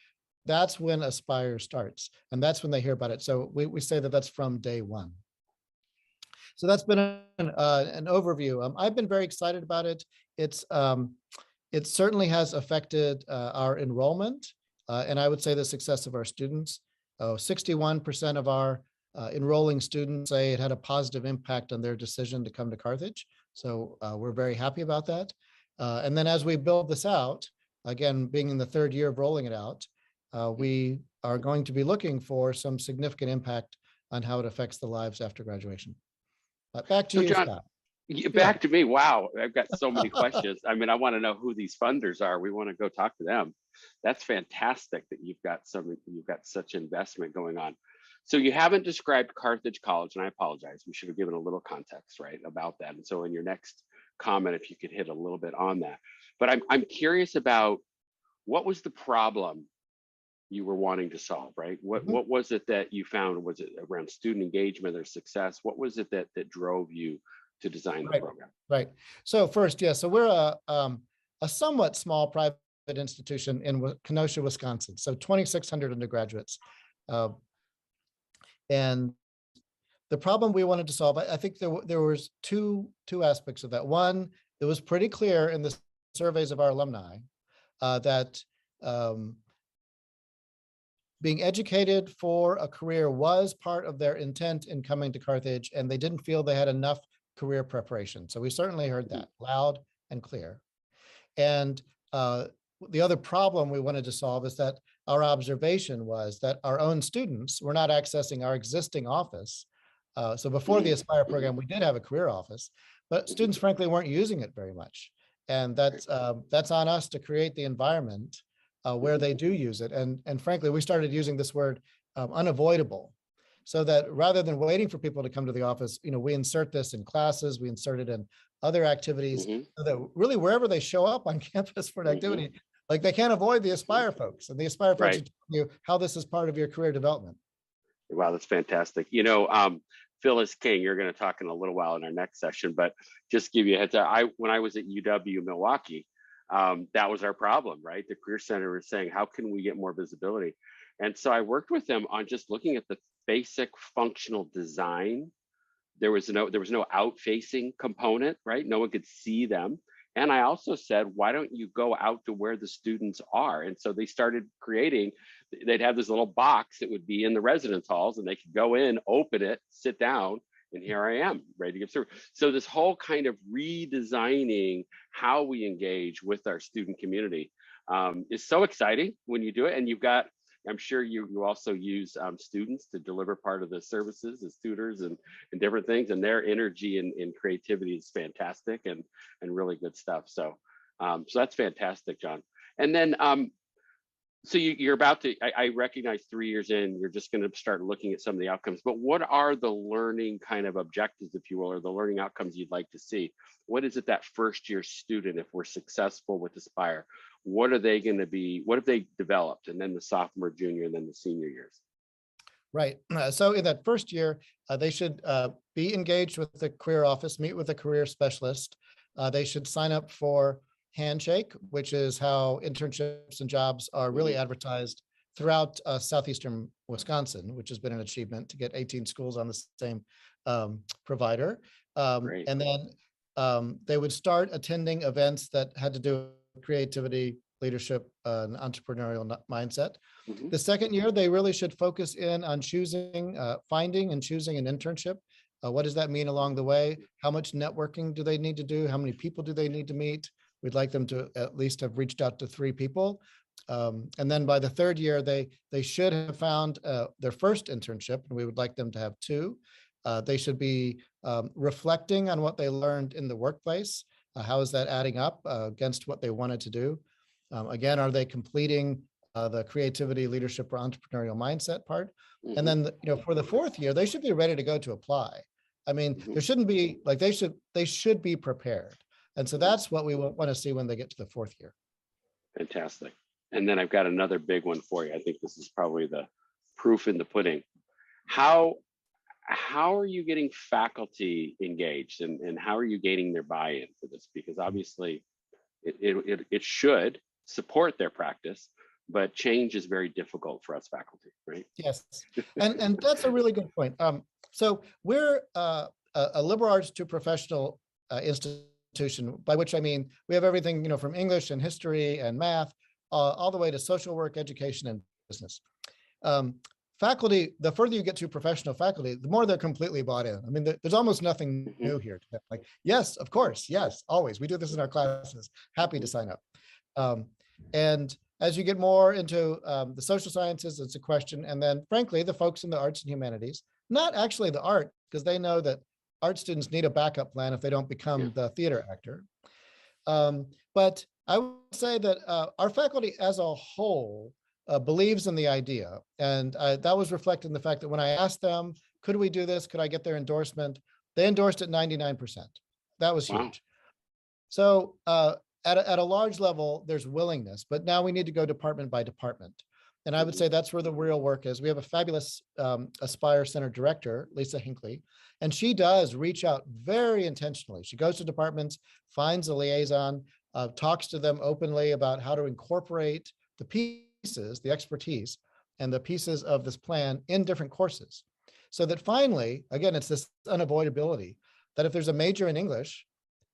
Speaker 5: That's when Aspire starts, and that's when they hear about it. So we say that that's from day 1. So that's been an overview. I've been very excited about it. It certainly has affected our enrollment, and I would say the success of our students. 61% of our enrolling students say it had a positive impact on their decision to come to Carthage. So we're very happy about that. And then as we build this out, again, being in the third year of rolling it out, we are going to be looking for some significant impact on how it affects the lives after graduation. Back to
Speaker 1: So
Speaker 5: you,
Speaker 1: John,
Speaker 5: Scott.
Speaker 1: back to me. Wow, I've got so many questions. I mean, I want to know who these funders are. We want to go talk to them. That's fantastic that you've got such investment going on. So you haven't described Carthage College, and I apologize. We should have given a little context, right, about that. And so in your next comment, if you could hit a little bit on that. But I'm curious about what was the problem you were wanting to solve, right? What was it that you found? Was it around student engagement or success? What was it that drove you to design the program?
Speaker 5: Right. So first, yeah, so we're a somewhat small private institution in Kenosha, Wisconsin. So 2,600 undergraduates. And the problem we wanted to solve, I think there was two aspects of that. One, it was pretty clear in the surveys of our alumni that being educated for a career was part of their intent in coming to Carthage, and they didn't feel they had enough career preparation. So we certainly heard that loud and clear. And the other problem we wanted to solve is that our observation was that our own students were not accessing our existing office. So before the Aspire program, we did have a career office, but students frankly weren't using it very much. And that's on us to create the environment where they do use it. And frankly, we started using this word unavoidable, so that rather than waiting for people to come to the office, we insert this in classes, we insert it in other activities, so that really wherever they show up on campus for an activity, like they can't avoid the Aspire folks, and the Aspire folks will tell you how this is part of your career development.
Speaker 1: Wow, that's fantastic. Phyllis King, you're going to talk in a little while in our next session, but just give you a heads up. When I was at UW Milwaukee, that was our problem, right? The Career Center was saying, how can we get more visibility? And so I worked with them on just looking at the basic functional design. There was no out-facing component, right? No one could see them. And I also said, why don't you go out to where the students are? And so they started creating, they'd have this little box that would be in the residence halls, and they could go in, open it, sit down, and here I am, ready to give service. So this whole kind of redesigning how we engage with our student community is so exciting when you do it. And you've got, I'm sure you also use students to deliver part of the services as tutors and different things, and their energy and creativity is fantastic and really good stuff. So so that's fantastic, John. And then so you're about to, I recognize 3 years in, you're just going to start looking at some of the outcomes, but what are the learning kind of objectives, if you will, or the learning outcomes you'd like to see? What is it that first year student, if we're successful with Aspire, what are they going to be? What have they developed? And then the sophomore, junior, and then the senior years.
Speaker 5: Right. So in that first year, they should be engaged with the career office, meet with a career specialist. They should sign up for Handshake, which is how internships and jobs are really advertised throughout southeastern Wisconsin, which has been an achievement to get 18 schools on the same provider. And then they would start attending events that had to do with creativity, leadership, and entrepreneurial mindset. The second year, they really should focus in on finding and choosing an internship. What does that mean along the way? How much networking do they need to do? How many people do they need to meet? We'd like them to at least have reached out to 3 people. And then by the third year, they should have found their first internship, and we would like them to have 2. They should be reflecting on what they learned in the workplace. How is that adding up against what they wanted to do? Again, are they completing the creativity, leadership, or entrepreneurial mindset part? And then, for the fourth year, they should be ready to go to apply. I mean, there shouldn't be like they should be prepared. And so that's what we want to see when they get to the fourth year.
Speaker 1: Fantastic. And then I've got another big one for you. I think this is probably the proof in the pudding. How are you getting faculty engaged, and how are you gaining their buy-in for this? Because obviously it should support their practice, but change is very difficult for us faculty, right?
Speaker 5: Yes, and that's a really good point. So we're a liberal arts to professional institution, by which I mean we have everything from English and history and math all the way to social work, education, and business. faculty, the further you get to professional faculty, the more they're completely bought in. I mean, there's almost nothing new here. Like, yes, of course, yes, always. We do this in our classes. Happy to sign up. And as you get more into the social sciences, it's a question. And then frankly, the folks in the arts and humanities, not actually the art, because they know that art students need a backup plan if they don't become the theater actor. But I would say that our faculty as a whole believes in the idea. And that was reflected in the fact that when I asked them, could we do this? Could I get their endorsement? They endorsed it 99%. That was huge. So at a large level, there's willingness, but now we need to go department by department. And I would say that's where the real work is. We have a fabulous Aspire Center director, Lisa Hinckley, and she does reach out very intentionally. She goes to departments, finds a liaison, talks to them openly about how to incorporate the pieces, the expertise, and the pieces of this plan in different courses. So that finally, again, it's this unavoidability that if there's a major in English,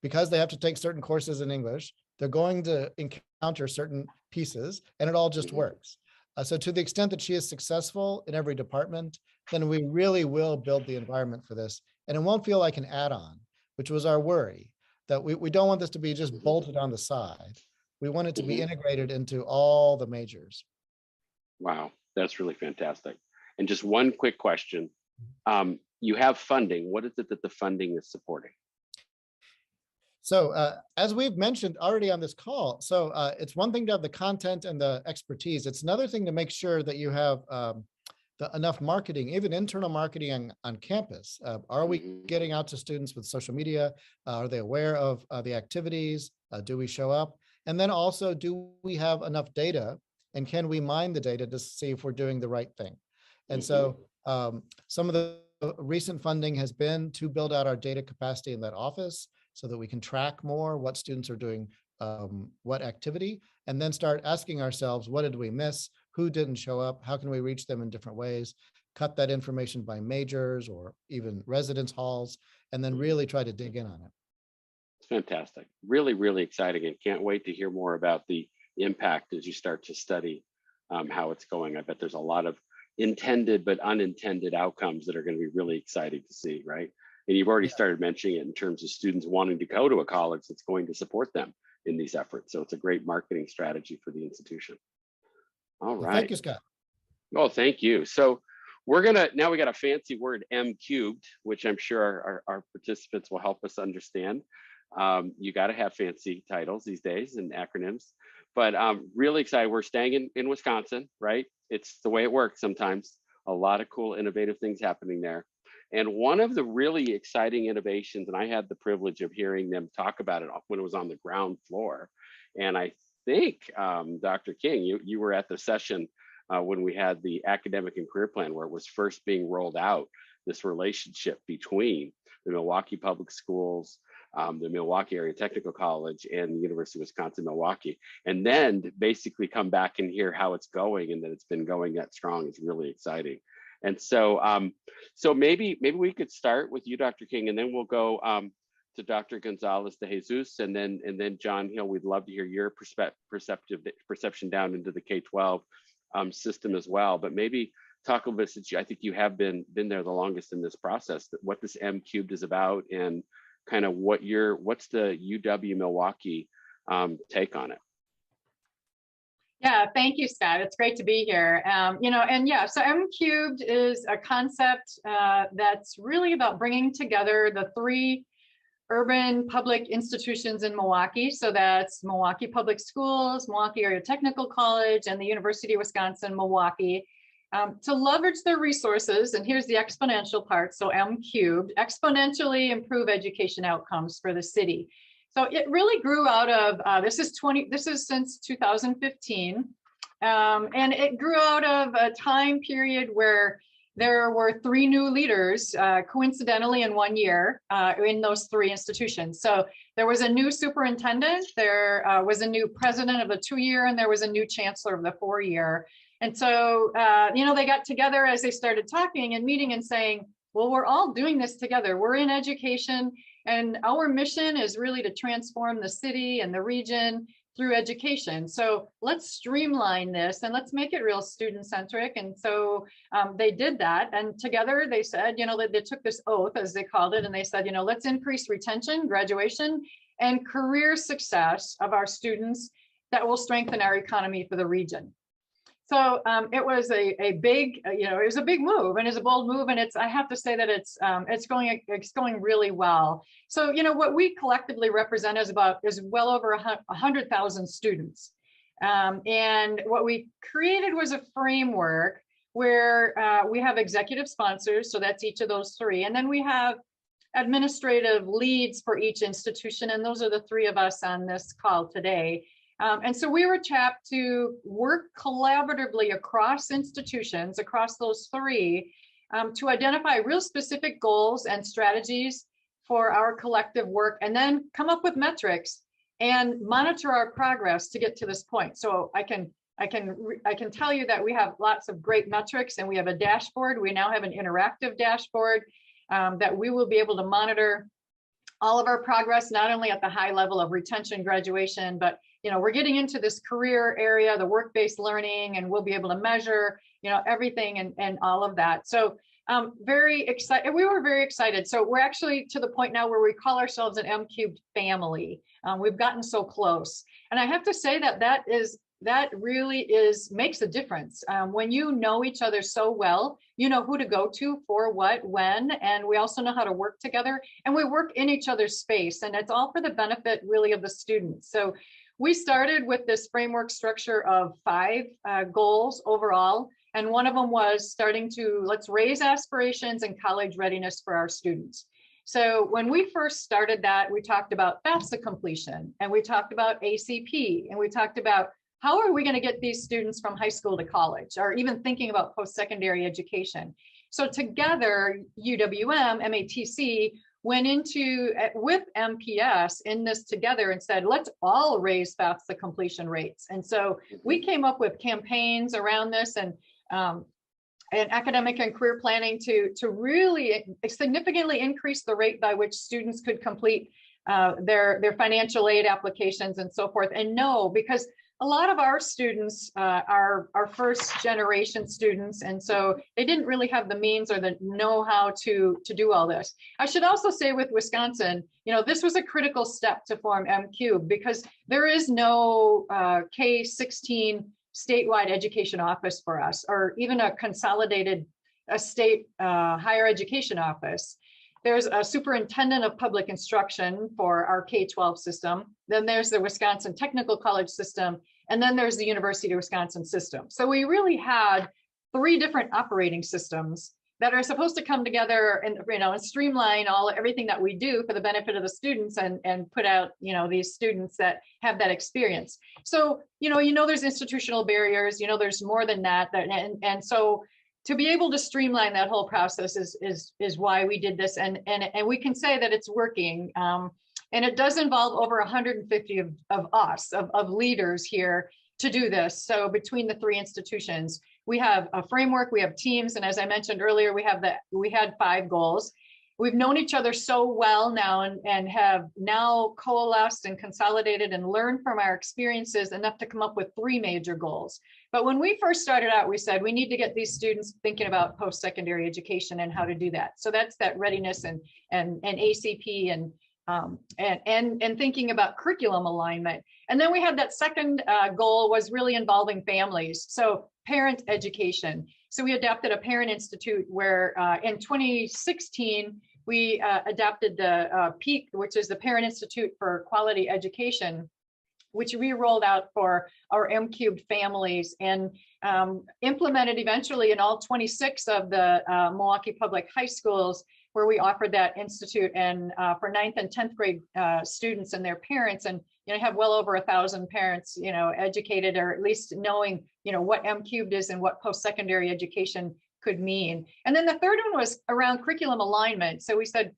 Speaker 5: because they have to take certain courses in English, they're going to encounter certain pieces and it all just works. So to the extent that she is successful in every department, then we really will build the environment for this. And it won't feel like an add-on, which was our worry, that we don't want this to be just bolted on the side. We want it to be integrated into all the majors.
Speaker 1: Wow, that's really fantastic. And just one quick question. You have funding. What is it that the funding is supporting?
Speaker 5: So as we've mentioned already on this call, so it's one thing to have the content and the expertise. It's another thing to make sure that you have enough marketing, even internal marketing on campus. Are we getting out to students with social media? Are they aware of the activities? Do we show up? And then also, do we have enough data? And can we mine the data to see if we're doing the right thing? And so some of the recent funding has been to build out our data capacity in that office, so that we can track more what students are doing, what activity, and then start asking ourselves, what did we miss? Who didn't show up? How can we reach them in different ways? Cut that information by majors or even residence halls, and then really try to dig in on it.
Speaker 1: It's fantastic. Really, really exciting, and can't wait to hear more about the impact as you start to study how it's going. I bet there's a lot of intended but unintended outcomes that are going to be really exciting to see, right? And you've already started mentioning it in terms of students wanting to go to a college that's going to support them in these efforts. So it's a great marketing strategy for the institution. All right.
Speaker 5: Thank you, Scott.
Speaker 1: Oh, thank you. So now we got a fancy word, M cubed, which I'm sure our participants will help us understand. You got to have fancy titles these days and acronyms, but I'm really excited. We're staying in Wisconsin, right? It's the way it works sometimes. A lot of cool, innovative things happening there. And one of the really exciting innovations, and I had the privilege of hearing them talk about it when it was on the ground floor. And I think, Dr. King, you were at the session when we had the academic and career plan where it was first being rolled out, this relationship between the Milwaukee Public Schools, the Milwaukee Area Technical College, and the University of Wisconsin-Milwaukee. And then to basically come back and hear how it's going and that it's been going that strong is really exciting. And so, so maybe we could start with you, Dr. King, and then we'll go to Dr. Gonzalez de Jesus, and then John Hill. We'd love to hear your perception down into the K-12 system as well. But maybe talk a little bit, since I think you have been there the longest in this process, what this M cubed is about, and kind of what's the UW Milwaukee take on it.
Speaker 6: Yeah, thank you, Scott. It's great to be here. So M cubed is a concept that's really about bringing together the three urban public institutions in Milwaukee. So that's Milwaukee Public Schools, Milwaukee Area Technical College, and the University of Wisconsin-Milwaukee to leverage their resources. And here's the exponential part. So M cubed, exponentially improve education outcomes for the city. So it really grew out of, this is since 2015. And it grew out of a time period where there were three new leaders, coincidentally in 1 year, in those three institutions. So there was a new superintendent, there was a new president of the 2-year, and there was a new chancellor of the 4-year. And so, they got together as they started talking and meeting and saying, well, we're all doing this together. We're in education. And our mission is really to transform the city and the region through education. So let's streamline this and let's make it real student-centric. And so they did that. And together they said, they took this oath, as they called it, and they said, let's increase retention, graduation, and career success of our students that will strengthen our economy for the region. So it was a big, it was a big move, and it's a bold move, and I have to say that it's going really well. So what we collectively represent is well over 100,000 students, and what we created was a framework where we have executive sponsors, so that's each of those three, and then we have administrative leads for each institution, and those are the three of us on this call today. And so we were tapped to work collaboratively across institutions, across those three, to identify real specific goals and strategies for our collective work, and then come up with metrics and monitor our progress to get to this point. So I can tell you that we have lots of great metrics, and we have a dashboard. We now have an interactive dashboard that we will be able to monitor all of our progress, not only at the high level of retention, graduation, but we're getting into this career area, the work-based learning, and we'll be able to measure, everything and all of that. So very excited. We were very excited. So we're actually to the point now where we call ourselves an M-Cubed family. We've gotten so close. And I have to say that really makes a difference. When you know each other so well, you know who to go to for what, when, and we also know how to work together, and we work in each other's space, and it's all for the benefit really of the students. So we started with this framework structure of 5 goals overall, and one of them was let's raise aspirations and college readiness for our students. So when we first started that, we talked about FAFSA completion, and we talked about ACP, and we talked about how are we going to get these students from high school to college, or even thinking about post-secondary education. So together, UWM, MATC, went into with MPS in this together and said, let's all raise FAFSA completion rates. And so we came up with campaigns around this and academic and career planning to really significantly increase the rate by which students could complete their financial aid applications and so forth. And because a lot of our students are first generation students, and so they didn't really have the means or the know-how to do all this. I should also say with Wisconsin, this was a critical step to form M-Cube, because there is no K-16 statewide education office for us, or even a consolidated state higher education office. There's a superintendent of public instruction for our K-12 system. Then there's the Wisconsin Technical College system. And then there's the University of Wisconsin system. So we really had 3 different operating systems that are supposed to come together and, and streamline everything that we do for the benefit of the students, and put out, these students that have that experience. So, there's institutional barriers, there's more than that. And so to be able to streamline that whole process is why we did this, and we can say that it's working. And it does involve over 150 of us, of leaders here to do this. So between the 3 institutions, we have a framework, we have teams, and as I mentioned earlier, we had 5 goals. We've known each other so well now, and have now coalesced and consolidated and learned from our experiences enough to come up with 3 major goals. But when we first started out, we said we need to get these students thinking about post-secondary education and how to do that. So that's that readiness and ACP and thinking about curriculum alignment. And then we had that second goal was really involving families. So parent education. So we adopted a parent institute where in 2016, we adopted the PEAK, which is the Parent Institute for Quality Education, which we rolled out for our M-Cubed families and implemented eventually in all 26 of the Milwaukee Public High Schools, where we offered that institute, and for 9th and 10th grade students and their parents, and have well over 1,000 parents, educated, or at least knowing, what M-Cubed is and what post-secondary education could mean. And then the third one was around curriculum alignment. So we said,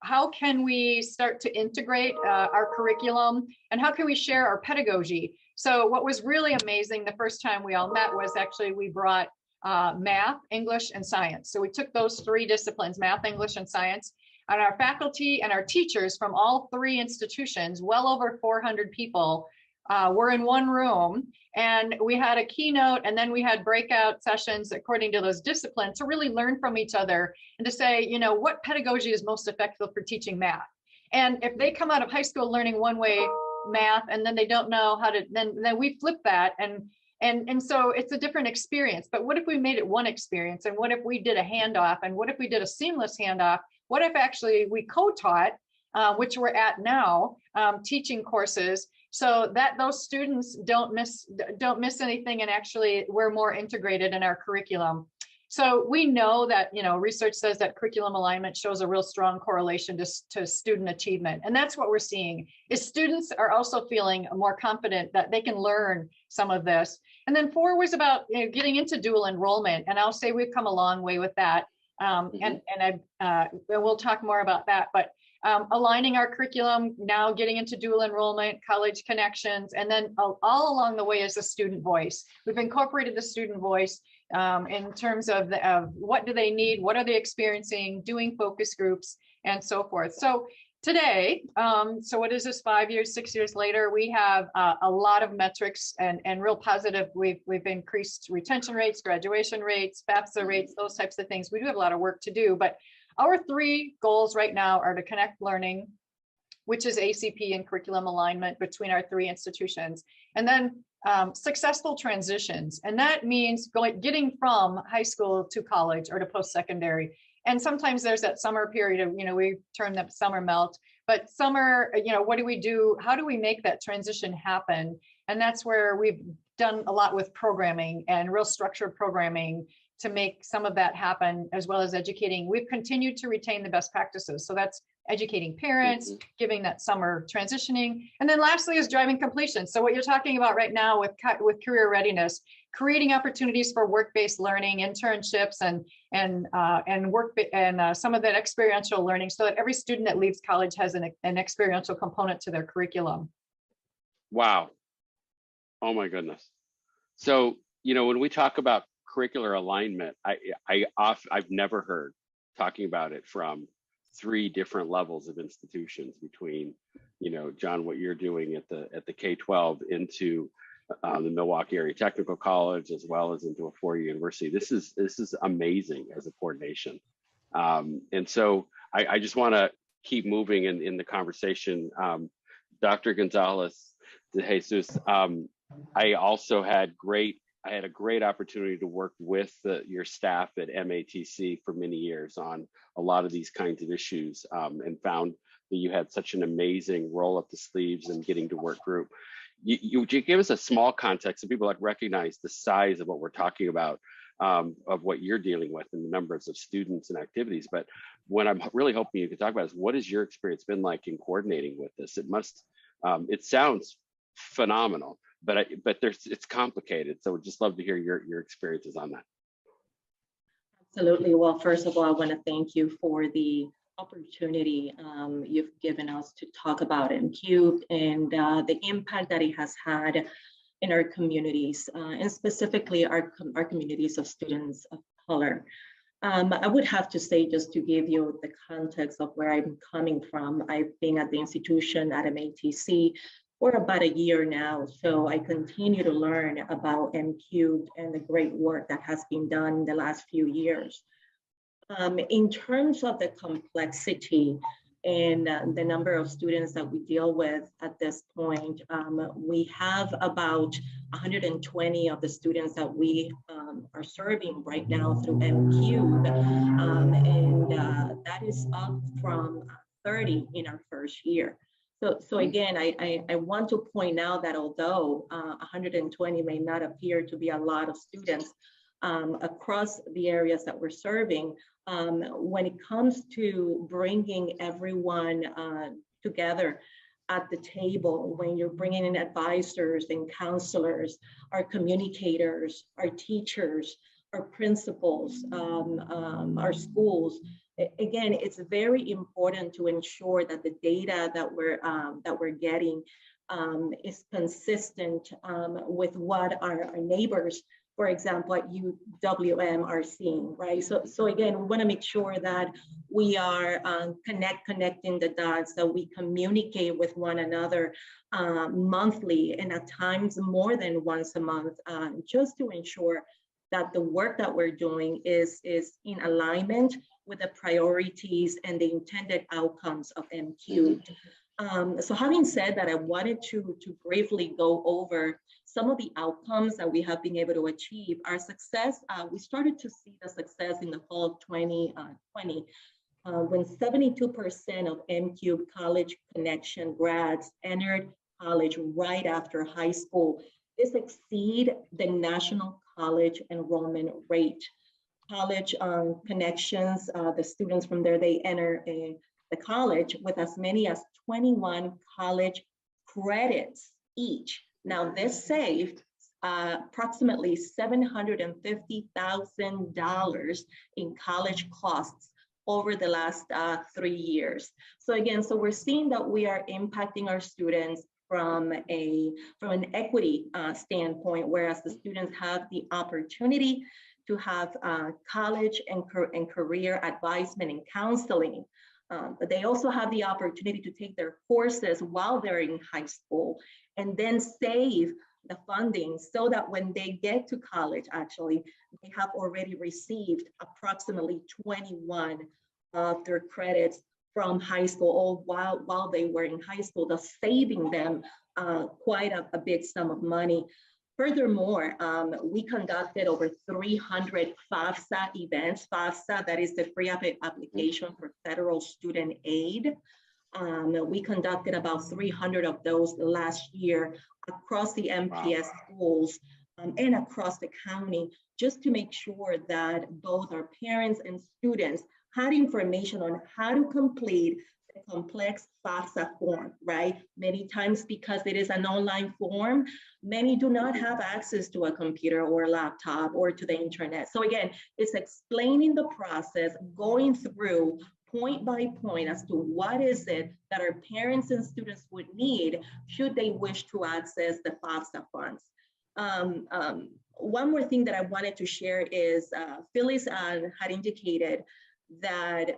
Speaker 6: how can we start to integrate our curriculum, and how can we share our pedagogy? So what was really amazing the first time we all met was actually we brought math, English, and science. So we took those 3 disciplines, math, English, and science, and our faculty and our teachers from all three institutions, well over 400 people, were in one room, and we had a keynote, and then we had breakout sessions according to those disciplines to really learn from each other and to say, you know, what pedagogy is most effective for teaching math. And if they come out of high school learning one way math, and then they don't know how to, then we flip that, and so it's a different experience. But what if we made it one experience? And what if we did a handoff? And what if we did a seamless handoff? What if actually we co-taught, which we're at now, teaching courses, so that those students don't miss anything, and actually we're more integrated in our curriculum. So we know that, you know, research says that curriculum alignment shows a real strong correlation to student achievement. And that's what we're seeing, is students are also feeling more confident that they can learn some of this. And then 4 was about, you know, getting into dual enrollment. And I'll say we've come a long way with that. And we'll talk more about that, but aligning our curriculum, now getting into dual enrollment, college connections, and then all along the way is the student voice. We've incorporated the student voice in terms of what do they need, what are they experiencing, doing focus groups, and so forth. So today, so what is this, 5 years, 6 years later, we have a lot of metrics and real positive. We've increased retention rates, graduation rates, FAFSA rates, those types of things. We do have a lot of work to do, but our 3 goals right now are to connect learning, which is ACP and curriculum alignment between our 3 institutions, and then successful transitions. And that means getting from high school to college or to post-secondary. And sometimes there's that summer period of, you know, we term that summer melt, but summer, you know, what do we do? How do we make that transition happen? And that's where we've done a lot with programming and real structured programming to make some of that happen, as well as educating. We've continued to retain the best practices. So that's educating parents, giving that summer transitioning. And then lastly is driving completion. So what you're talking about right now with career readiness, creating opportunities for work-based learning, internships, and some of that experiential learning, so that every student that leaves college has an experiential component to their curriculum.
Speaker 1: Wow. Oh my goodness. So, you know, when we talk about curricular alignment, I've never heard talking about it from 3 different levels of institutions, between, you know, John, what you're doing at the K-12 into the Milwaukee Area Technical College, as well as into a 4-year university. This is amazing as a coordination. And so I just want to keep moving in the conversation. Dr. Gonzalez de Jesus, I also had a great opportunity to work with your staff at MATC for many years on a lot of these kinds of issues, and found that you had such an amazing roll up the sleeves and getting to work group. You give us a small context so people like recognize the size of what we're talking about, of what you're dealing with and the numbers of students and activities. But what I'm really hoping you can talk about is, what has your experience been like in coordinating with this? It sounds phenomenal, but it's complicated. So we'd just love to hear your experiences on that.
Speaker 7: Absolutely. Well, first of all, I want to thank you for the opportunity you've given us to talk about MCubed and the impact that it has had in our communities, and specifically our communities of students of color. I would have to say, just to give you the context of where I'm coming from, I've been at the institution at MATC for about a year now. So I continue to learn about MCubed and the great work that has been done in the last few years. In terms of the complexity and the number of students that we deal with at this point, we have about 120 of the students that we are serving right now through MCubed, and that is up from 30 in our first year. So again, I want to point out that although 120 may not appear to be a lot of students across the areas that we're serving, when it comes to bringing everyone together at the table, when you're bringing in advisors and counselors, our communicators, our teachers, our principals, our schools, again, it's very important to ensure that the data that we're getting is consistent with what our neighbors for example, at UWM are seeing, right? So again, we want to make sure that we are connecting the dots, that we communicate with one another monthly, and at times more than once a month, just to ensure that the work that we're doing is in alignment with the priorities and the intended outcomes of MQ. So having said that, I wanted to briefly go over some of the outcomes that we have been able to achieve. Our success, we started to see the success in the fall of 2020, when 72% of MQ College Connection grads entered college right after high school. This exceed the national college enrollment rate. College Connections, the students from there, they enter the college with as many as 21 college credits each. Now this saved approximately $750,000 in college costs over the last 3 years. So again, so we're seeing that we are impacting our students from an equity standpoint, whereas the students have the opportunity to have college and career advisement and counseling. But they also have the opportunity to take their courses while they're in high school and then save the funding so that when they get to college, actually, they have already received approximately 21 of their credits from high school, all while they were in high school, thus saving them quite a big sum of money. Furthermore, we conducted over 300 FAFSA events. FAFSA, that is the free application for federal student aid. We conducted about 300 of those last year across the MPS schools and across the county, just to make sure that both our parents and students had information on how to complete the complex FAFSA form, right? Many times, because it is an online form, many do not have access to a computer or a laptop or to the internet. So again, it's explaining the process, going through point by point as to what is it that our parents and students would need should they wish to access the FAFSA funds. One more thing that I wanted to share is Phyllis had indicated that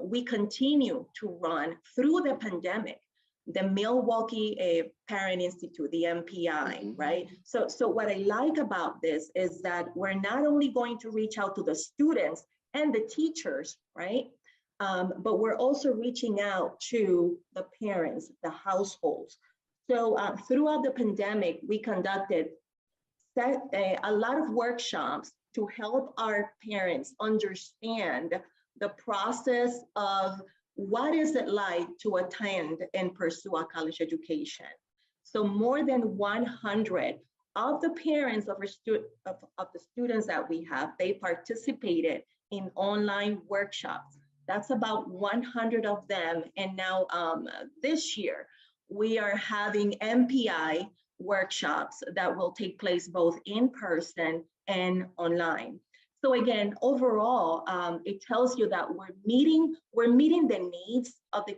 Speaker 7: we continue to run through the pandemic, the Milwaukee Parent Institute, the MPI, right? So what I like about this is that we're not only going to reach out to the students and the teachers, right? But we're also reaching out to the parents, the households. So throughout the pandemic, we conducted a lot of workshops to help our parents understand the process of what is it like to attend and pursue a college education. So more than 100 of the parents of the students that we have, they participated in online workshops. That's about 100 of them. And now this year, we are having MPI workshops that will take place both in person and online. So again, overall, it tells you that we're meeting the needs of the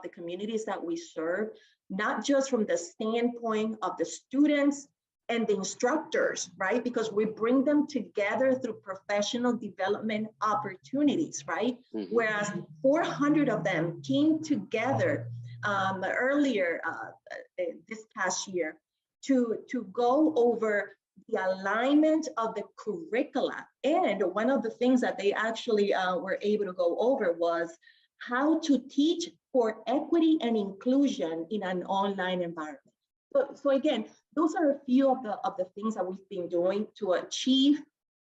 Speaker 7: communities that we serve, not just from the standpoint of the students and the instructors, right? Because we bring them together through professional development opportunities, right? Whereas 400 of them came together earlier this past year to go over the alignment of the curricula. And one of the things that they actually were able to go over was how to teach for equity and inclusion in an online environment. So again, those are a few of the things that we've been doing to achieve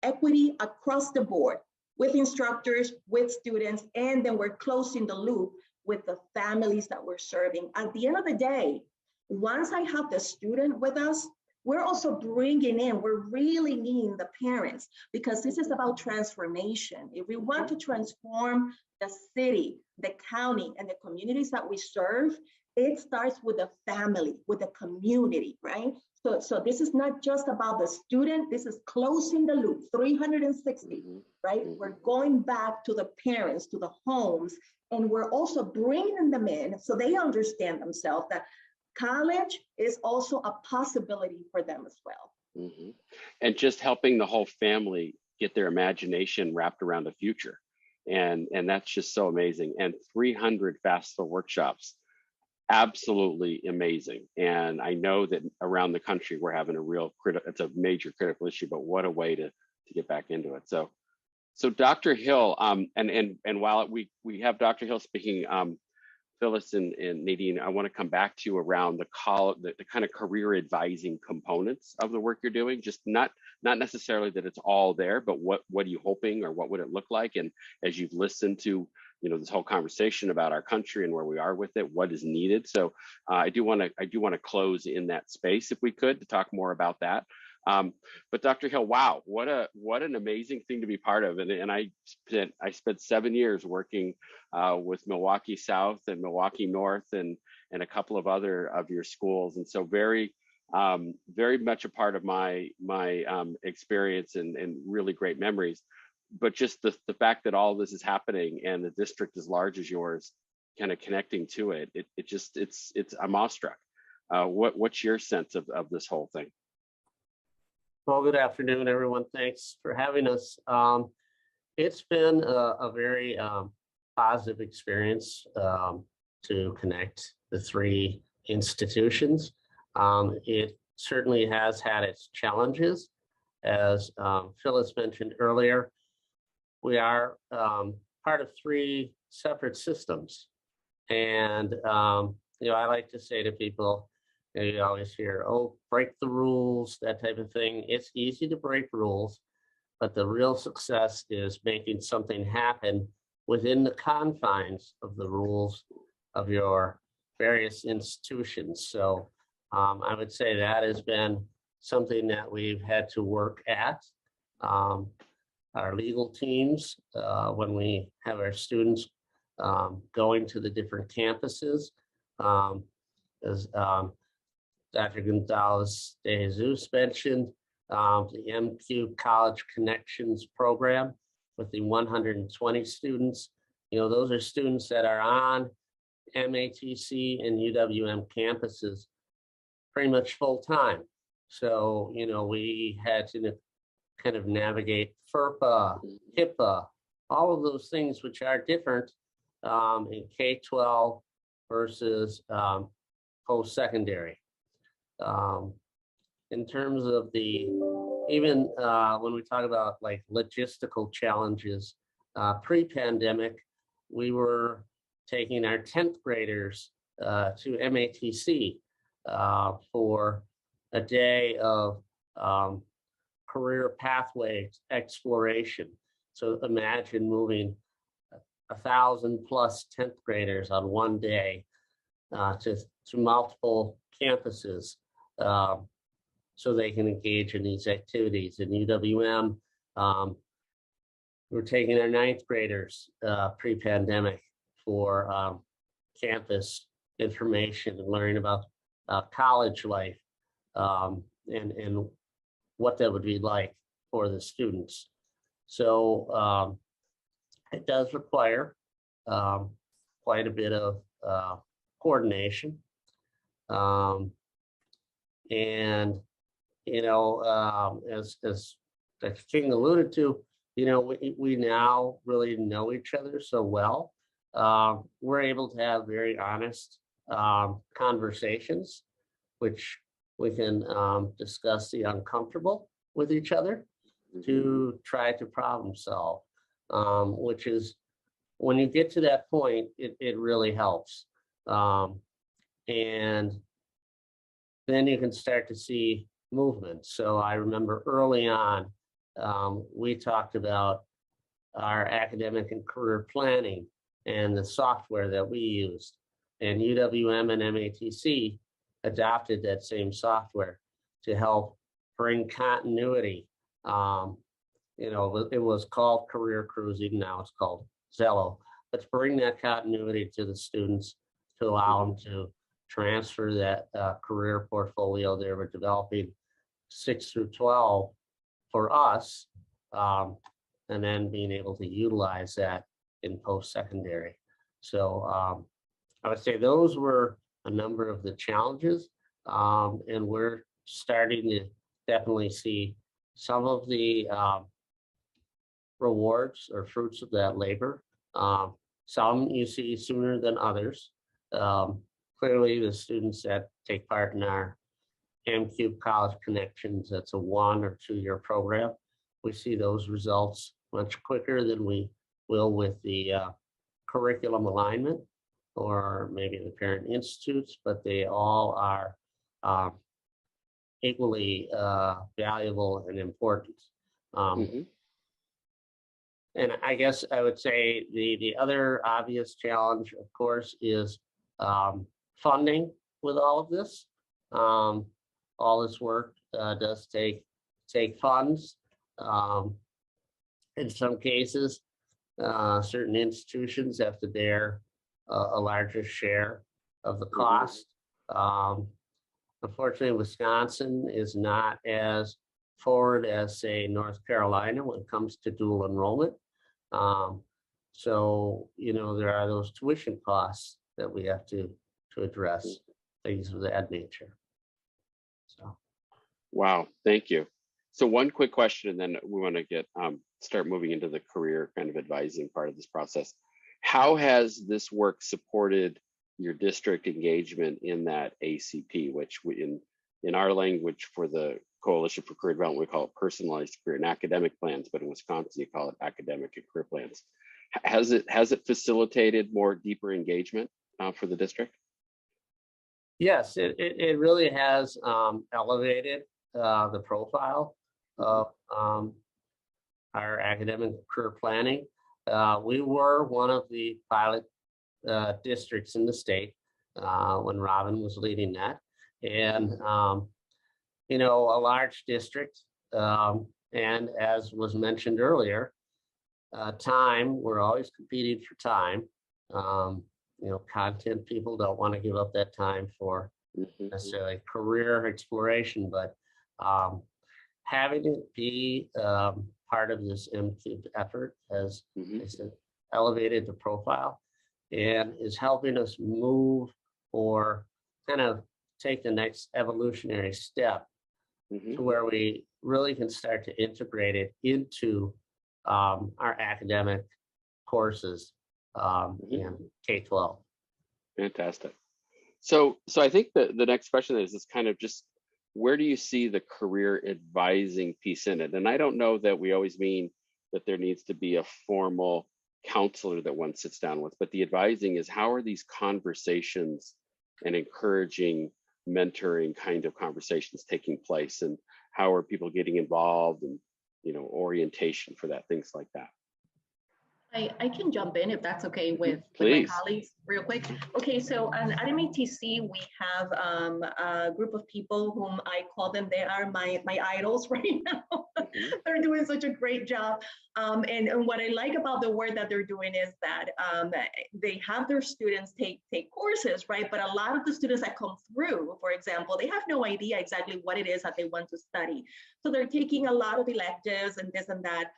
Speaker 7: equity across the board with instructors, with students, and then we're closing the loop with the families that we're serving. At the end of the day, once I have the student with us, we're also bringing in, we're really needing the parents, because this is about transformation. If we want to transform the city, the county, and the communities that we serve, it starts with the family, with the community, right? So this is not just about the student, this is closing the loop, 360, right? We're going back to the parents, to the homes, and we're also bringing them in so they understand themselves that college is also a possibility for them as well.
Speaker 1: Mhm. And just helping the whole family get their imagination wrapped around the future. And that's just so amazing. And 300 FAFSA workshops, absolutely amazing. And I know that around the country, we're having a real it's a major critical issue, but what a way to get back into it. So Dr. Hill, and while we have Dr. Hill speaking, Phyllis and Nadine, I want to come back to you around the kind of career advising components of the work you're doing. Just not necessarily that it's all there, but what are you hoping, or what would it look like? And as you've listened to this whole conversation about our country and where we are with it, what is needed. So I do want to close in that space if we could, to talk more about that. But Dr. Hill, wow, what an amazing thing to be part of. And I spent 7 years working with Milwaukee South and Milwaukee North and a couple of other of your schools. And so very much a part of my experience and really great memories. But just the fact that all of this is happening and the district as large as yours kind of connecting to it, I'm awestruck. What's your sense of this whole thing?
Speaker 8: Well, good afternoon, everyone. Thanks for having us. It's been a very positive experience to connect the three institutions. It certainly has had its challenges. As Phyllis mentioned earlier, we are part of three separate systems. And, I like to say to people, you always hear, oh, break the rules, that type of thing. It's easy to break rules, but the real success is making something happen within the confines of the rules of your various institutions. So I would say that has been something that we've had to work at. Our legal teams, when we have our students going to the different campuses, as Dr. Gonzalez de Jesus mentioned, the MQ College Connections program with the 120 students. Those are students that are on MATC and UWM campuses pretty much full time. So, we had to kind of navigate FERPA, HIPAA, all of those things which are different in K-12 versus post-secondary. In terms of even when we talk about like logistical challenges, pre-pandemic, we were taking our 10th graders to MATC for a day of career pathway exploration. So imagine moving 1,000 plus 10th graders on one day to multiple campuses so they can engage in these activities. In UWM, we're taking our 9th graders pre-pandemic for campus information and learning about college life and what that would be like for the students. So it does require quite a bit of coordination. And, as Dr. King alluded to, we now really know each other so well. We're able to have very honest conversations, which we can discuss the uncomfortable with each other to try to problem solve, which is, when you get to that point, it really helps. And then you can start to see movement. So I remember early on, we talked about our academic and career planning and the software that we used. And UWM and MATC adopted that same software to help bring continuity. It was called Career Cruising, now it's called Zello, but to bring that continuity to the students, to allow them to transfer that career portfolio they were developing 6 through 12 for us, and then being able to utilize that in post-secondary. So I would say those were a number of the challenges, and we're starting to definitely see some of the rewards or fruits of that labor. Some you see sooner than others. Clearly, the students that take part in our MCube College Connections, that's a 1 or 2 year program. We see those results much quicker than we will with the curriculum alignment or maybe the parent institutes, but they all are equally valuable and important. And I guess I would say the other obvious challenge, of course, is funding with all of this. All this work does take funds. In some cases, certain institutions have to bear a larger share of the cost. Unfortunately, Wisconsin is not as forward as, say, North Carolina when it comes to dual enrollment. So, you know, there are those tuition costs that we have to address, things of that nature. So.
Speaker 1: Wow, thank you. So one quick question, and then we want to get start moving into the career kind of advising part of this process. How has this work supported your district engagement in that ACP, which we, in our language for the Coalition for Career Development, we call it personalized career and academic plans, but in Wisconsin, you call it academic and career plans. Has it facilitated more deeper engagement for the district?
Speaker 8: Yes, it really has elevated the profile of our academic career planning. We were one of the pilot districts in the state when Robin was leading that. And, you know, a large district, and as was mentioned earlier, time, we're always competing for time. You know, content people don't want to give up that time for necessarily career exploration, but having it be part of this MCube effort has elevated the profile and is helping us move or kind of take the next evolutionary step to where we really can start to integrate it into our academic courses in K-12.
Speaker 1: Fantastic. So I think the next question is kind of just, where do you see the career advising piece in it? And I don't know that we always mean that there needs to be a formal counselor that one sits down with, but the advising is, how are these conversations and encouraging mentoring kind of conversations taking place, and how are people getting involved, and, you know, orientation for that, things like that?
Speaker 7: I can jump in if that's okay with my colleagues real quick. Okay, so at MATC, we have a group of people whom I call them, they are my idols right now. They're doing such a great job. And what I like about the work that they're doing is that they have their students take courses, right? But a lot of the students that come through, for example, they have no idea exactly what it is that they want to study. So they're taking a lot of electives and this and that.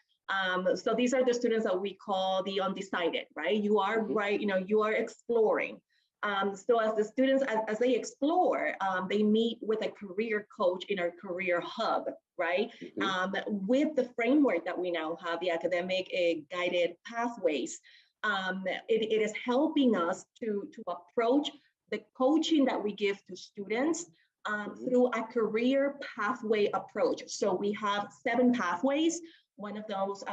Speaker 7: So these are the students that we call the undecided, right? You are right, you know, you are exploring. So as the students, as they explore, they meet with a career coach in our career hub, right? With the framework that we now have, the academic guided pathways, it is helping us to approach the coaching that we give to students through a career pathway approach. So we have 7 pathways. One of those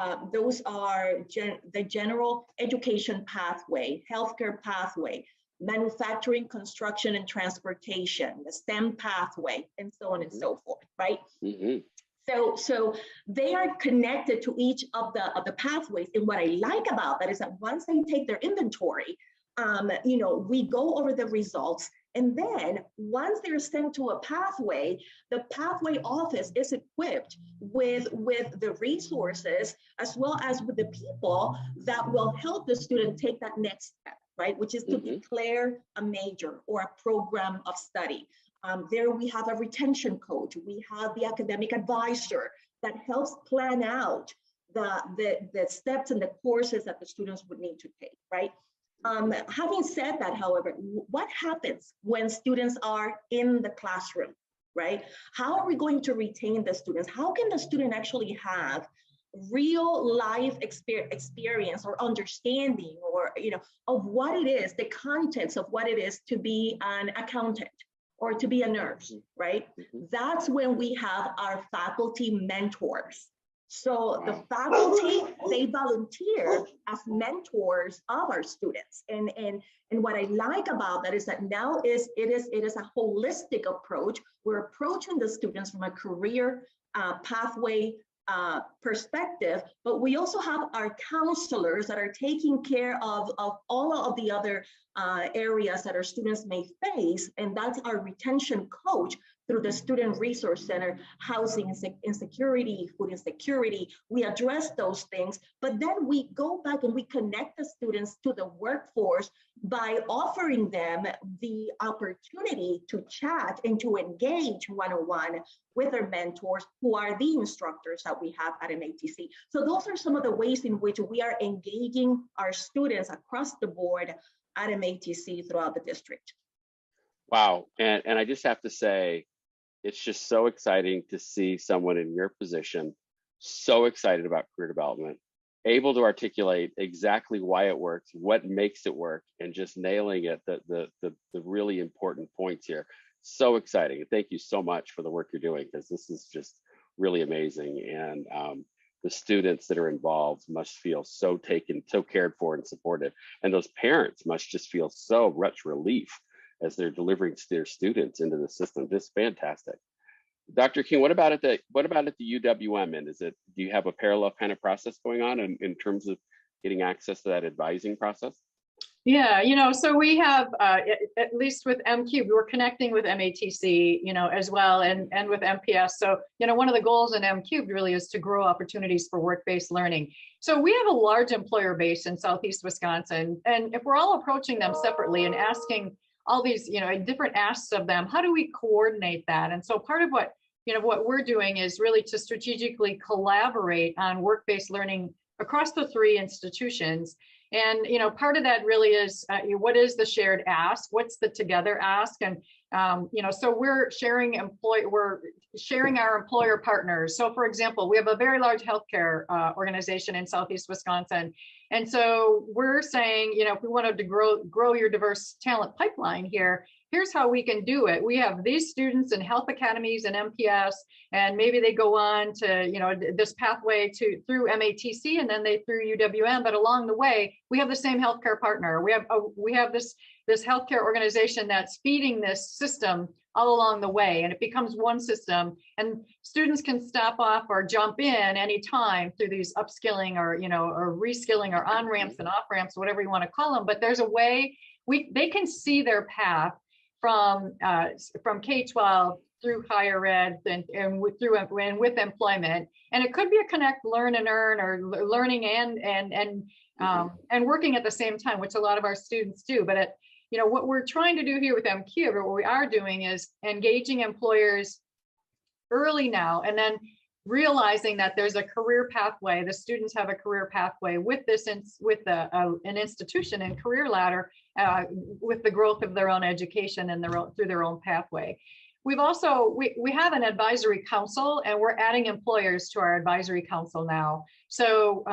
Speaker 7: are the general education pathway, healthcare pathway, manufacturing, construction, and transportation, the STEM pathway, and so on and so forth, right? So they are connected to each of the pathways. And what I like about that is that once they take their inventory, you know, we go over the results. And then once they're sent to a pathway, the pathway office is equipped with the resources as well as with the people that will help the student take that next step, right? Which is to declare a major or a program of study. There we have a retention coach. We have the academic advisor that helps plan out the steps and the courses that the students would need to take, right? Having said that, however, what happens when students are in the classroom, right? How are we going to retain the students? How can the student actually have real life experience or understanding, or of what it is, the context of what it is to be an accountant or to be a nurse, right? That's when we have our faculty mentors. So the faculty, they volunteer as mentors of our students. And what I like about that is that now it is a holistic approach. We're approaching the students from a career pathway perspective, but we also have our counselors that are taking care of all of the other areas that our students may face, and that's our retention coach through the Student Resource Center, housing insecurity, food insecurity. We address those things, but then we go back and we connect the students to the workforce by offering them the opportunity to chat and to engage one-on-one with their mentors, who are the instructors that we have at MATC. So those are some of the ways in which we are engaging our students across the board at MATC throughout the district.
Speaker 1: Wow, and I just have to say, it's just so exciting to see someone in your position so excited about career development, able to articulate exactly why it works, what makes it work, and just nailing it, the really important points here. So exciting. Thank you so much for the work you're doing, because this is just really amazing. And the students that are involved must feel so taken, so cared for and supported. And those parents must just feel so much relief as they're delivering their students into the system. Just fantastic. Dr. King, what about at the UWM end? Do you have a parallel kind of process going on in terms of getting access to that advising process?
Speaker 6: Yeah, so we have, at least with MCube, we're connecting with MATC, as well, and with MPS. So, one of the goals in MCube really is to grow opportunities for work-based learning. So we have a large employer base in Southeast Wisconsin, and if we're all approaching them separately and asking all these, different asks of them, how do we coordinate that? And so part of what we're doing is really to strategically collaborate on work-based learning across the three institutions. And part of that really is what is the shared ask? What's the together ask? And so we're sharing our employer partners. So for example, we have a very large healthcare organization in Southeast Wisconsin. And so we're saying, if we wanted to grow your diverse talent pipeline here, here's how we can do it. We have these students in health academies and MPS, and maybe they go on to, this pathway through MATC, and then they through UWM. But along the way, we have the same healthcare partner. We have this healthcare organization that's feeding this system all along the way, and it becomes one system. And students can stop off or jump in anytime through these upskilling or reskilling or on ramps and off ramps, whatever you want to call them. But there's a way they can see their path from K-12 through higher ed and with employment. And it could be a connect, learn and earn, or learning and working at the same time, which a lot of our students do. But what we're trying to do here with MCube, or what we are doing, is engaging employers early now, and then realizing that there's a career pathway. The students have a career pathway with an institution and career ladder, with the growth of their own education and through their own pathway. We've also, we have an advisory council, and we're adding employers to our advisory council now. So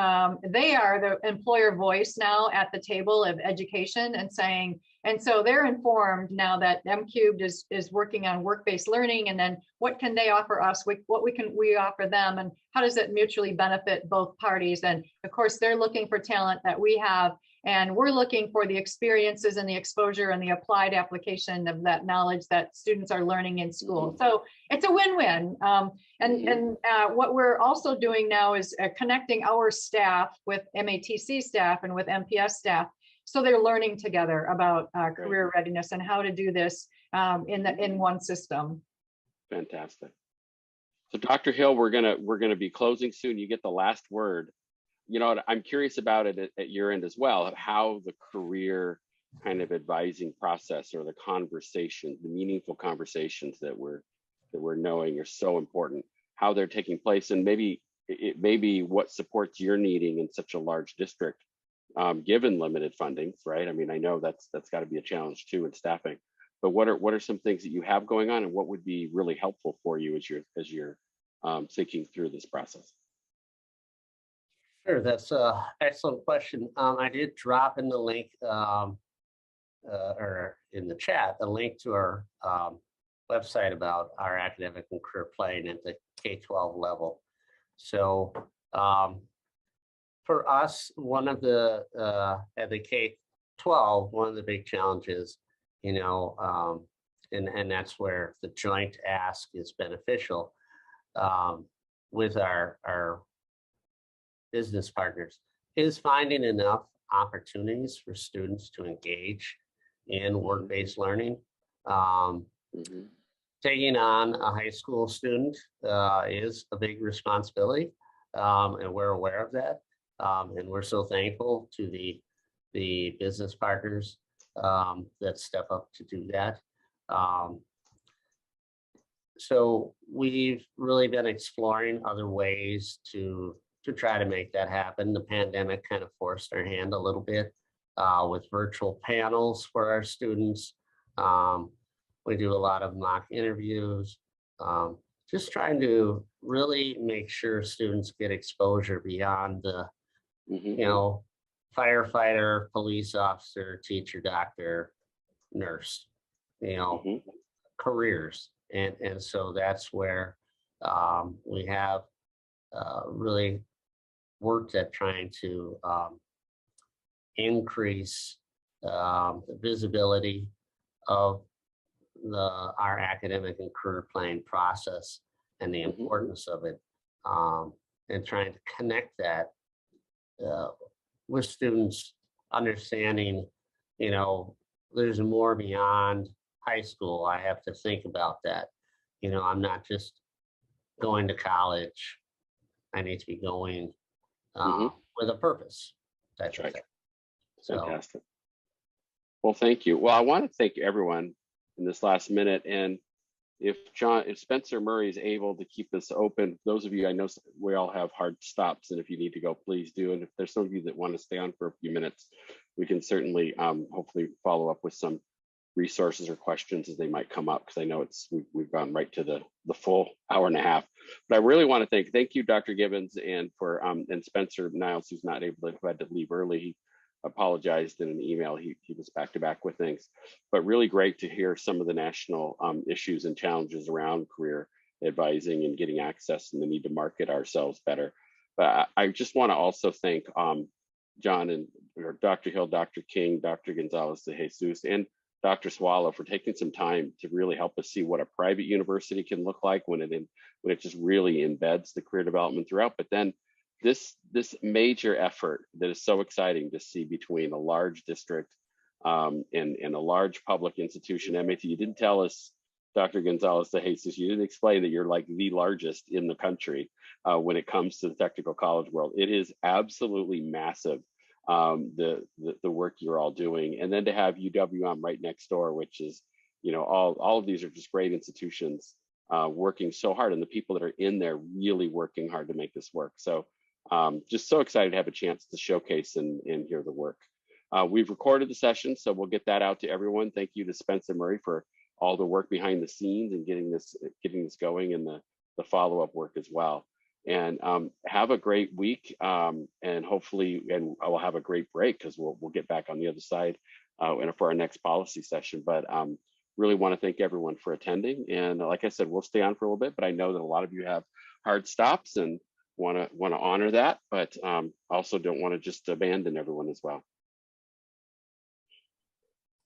Speaker 6: they are the employer voice now at the table of education, and so they're informed now that MCubed is working on work-based learning, and then what can they offer us, what we offer them, and how does it mutually benefit both parties? And of course, they're looking for talent that we have, and we're looking for the experiences and the exposure and the applied application of that knowledge that students are learning in school. So it's a win-win. And what we're also doing now is connecting our staff with MATC staff and with MPS staff, so they're learning together about career readiness and how to do this in one system.
Speaker 1: Fantastic. So Dr. Hill, we're gonna be closing soon. You get the last word. I'm curious about it at your end as well, how the career kind of advising process, or the conversations, the meaningful conversations that we're knowing are so important, how they're taking place, and maybe what supports you're needing in such a large district, given limited funding, right? I mean, I know that's got to be a challenge too in staffing. but what are some things that you have going on, and what would be really helpful for you as you're thinking through this process?
Speaker 8: Sure, that's a excellent question. I did drop in the link or in the chat a link to our website about our academic and career planning at the K-12 level. So for us, one of the at the K-12, one of the big challenges, and that's where the joint ask is beneficial with our business partners, is finding enough opportunities for students to engage in work-based learning. Taking on a high school student is a big responsibility, and we're aware of that. And we're so thankful to the business partners that step up to do that. So we've really been exploring other ways to try to make that happen. The pandemic kind of forced our hand a little bit with virtual panels for our students. We do a lot of mock interviews, just trying to really make sure students get exposure beyond the, firefighter, police officer, teacher, doctor, nurse, careers. And so that's where we have really worked at trying to increase the visibility of our academic and career planning process and the importance of it, and trying to connect that with students understanding, there's more beyond high school. I have to think about that. I'm not just going to college. I need to be going with a purpose.
Speaker 1: That's right.
Speaker 8: Thing. So.
Speaker 1: Fantastic. Well, thank you. Well, I want to thank everyone in this last minute. And if Spencer Murray is able to keep this open, those of you, I know we all have hard stops, and if you need to go, please do. And if there's some of you that want to stay on for a few minutes, we can certainly hopefully follow up with some resources or questions as they might come up, because I know we've gone right to the full hour and a half. But I really want to thank you, Dr. Gibbons, and and Spencer Niles, who's not able to, who had to leave early. He apologized in an email. He was back to back with things, but really great to hear some of the national issues and challenges around career advising and getting access and the need to market ourselves better. But I just want to also thank John and Dr. Hill, Dr. King, Dr. Gonzalez de Jesus, and Dr. Swallow for taking some time to really help us see what a private university can look like when it just really embeds the career development throughout. But then this major effort that is so exciting to see between a large district and a large public institution, MIT. You didn't tell us, Dr. Gonzalez de Jesus, you didn't explain that you're like the largest in the country when it comes to the technical college world. It is absolutely massive, the work you're all doing. And then to have UWM right next door, which is, all of these are just great institutions working so hard, and the people that are in there really working hard to make this work. So just so excited to have a chance to showcase and hear the work. We've recorded the session, so we'll get that out to everyone. Thank you to Spencer Murray for all the work behind the scenes and getting this going, and the follow-up work as well. And have a great week, and hopefully, and I will have a great break, because we'll get back on the other side and for our next policy session. But really want to thank everyone for attending. And like I said, we'll stay on for a little bit, but I know that a lot of you have hard stops and want to honor that, but also don't want to just abandon everyone as well.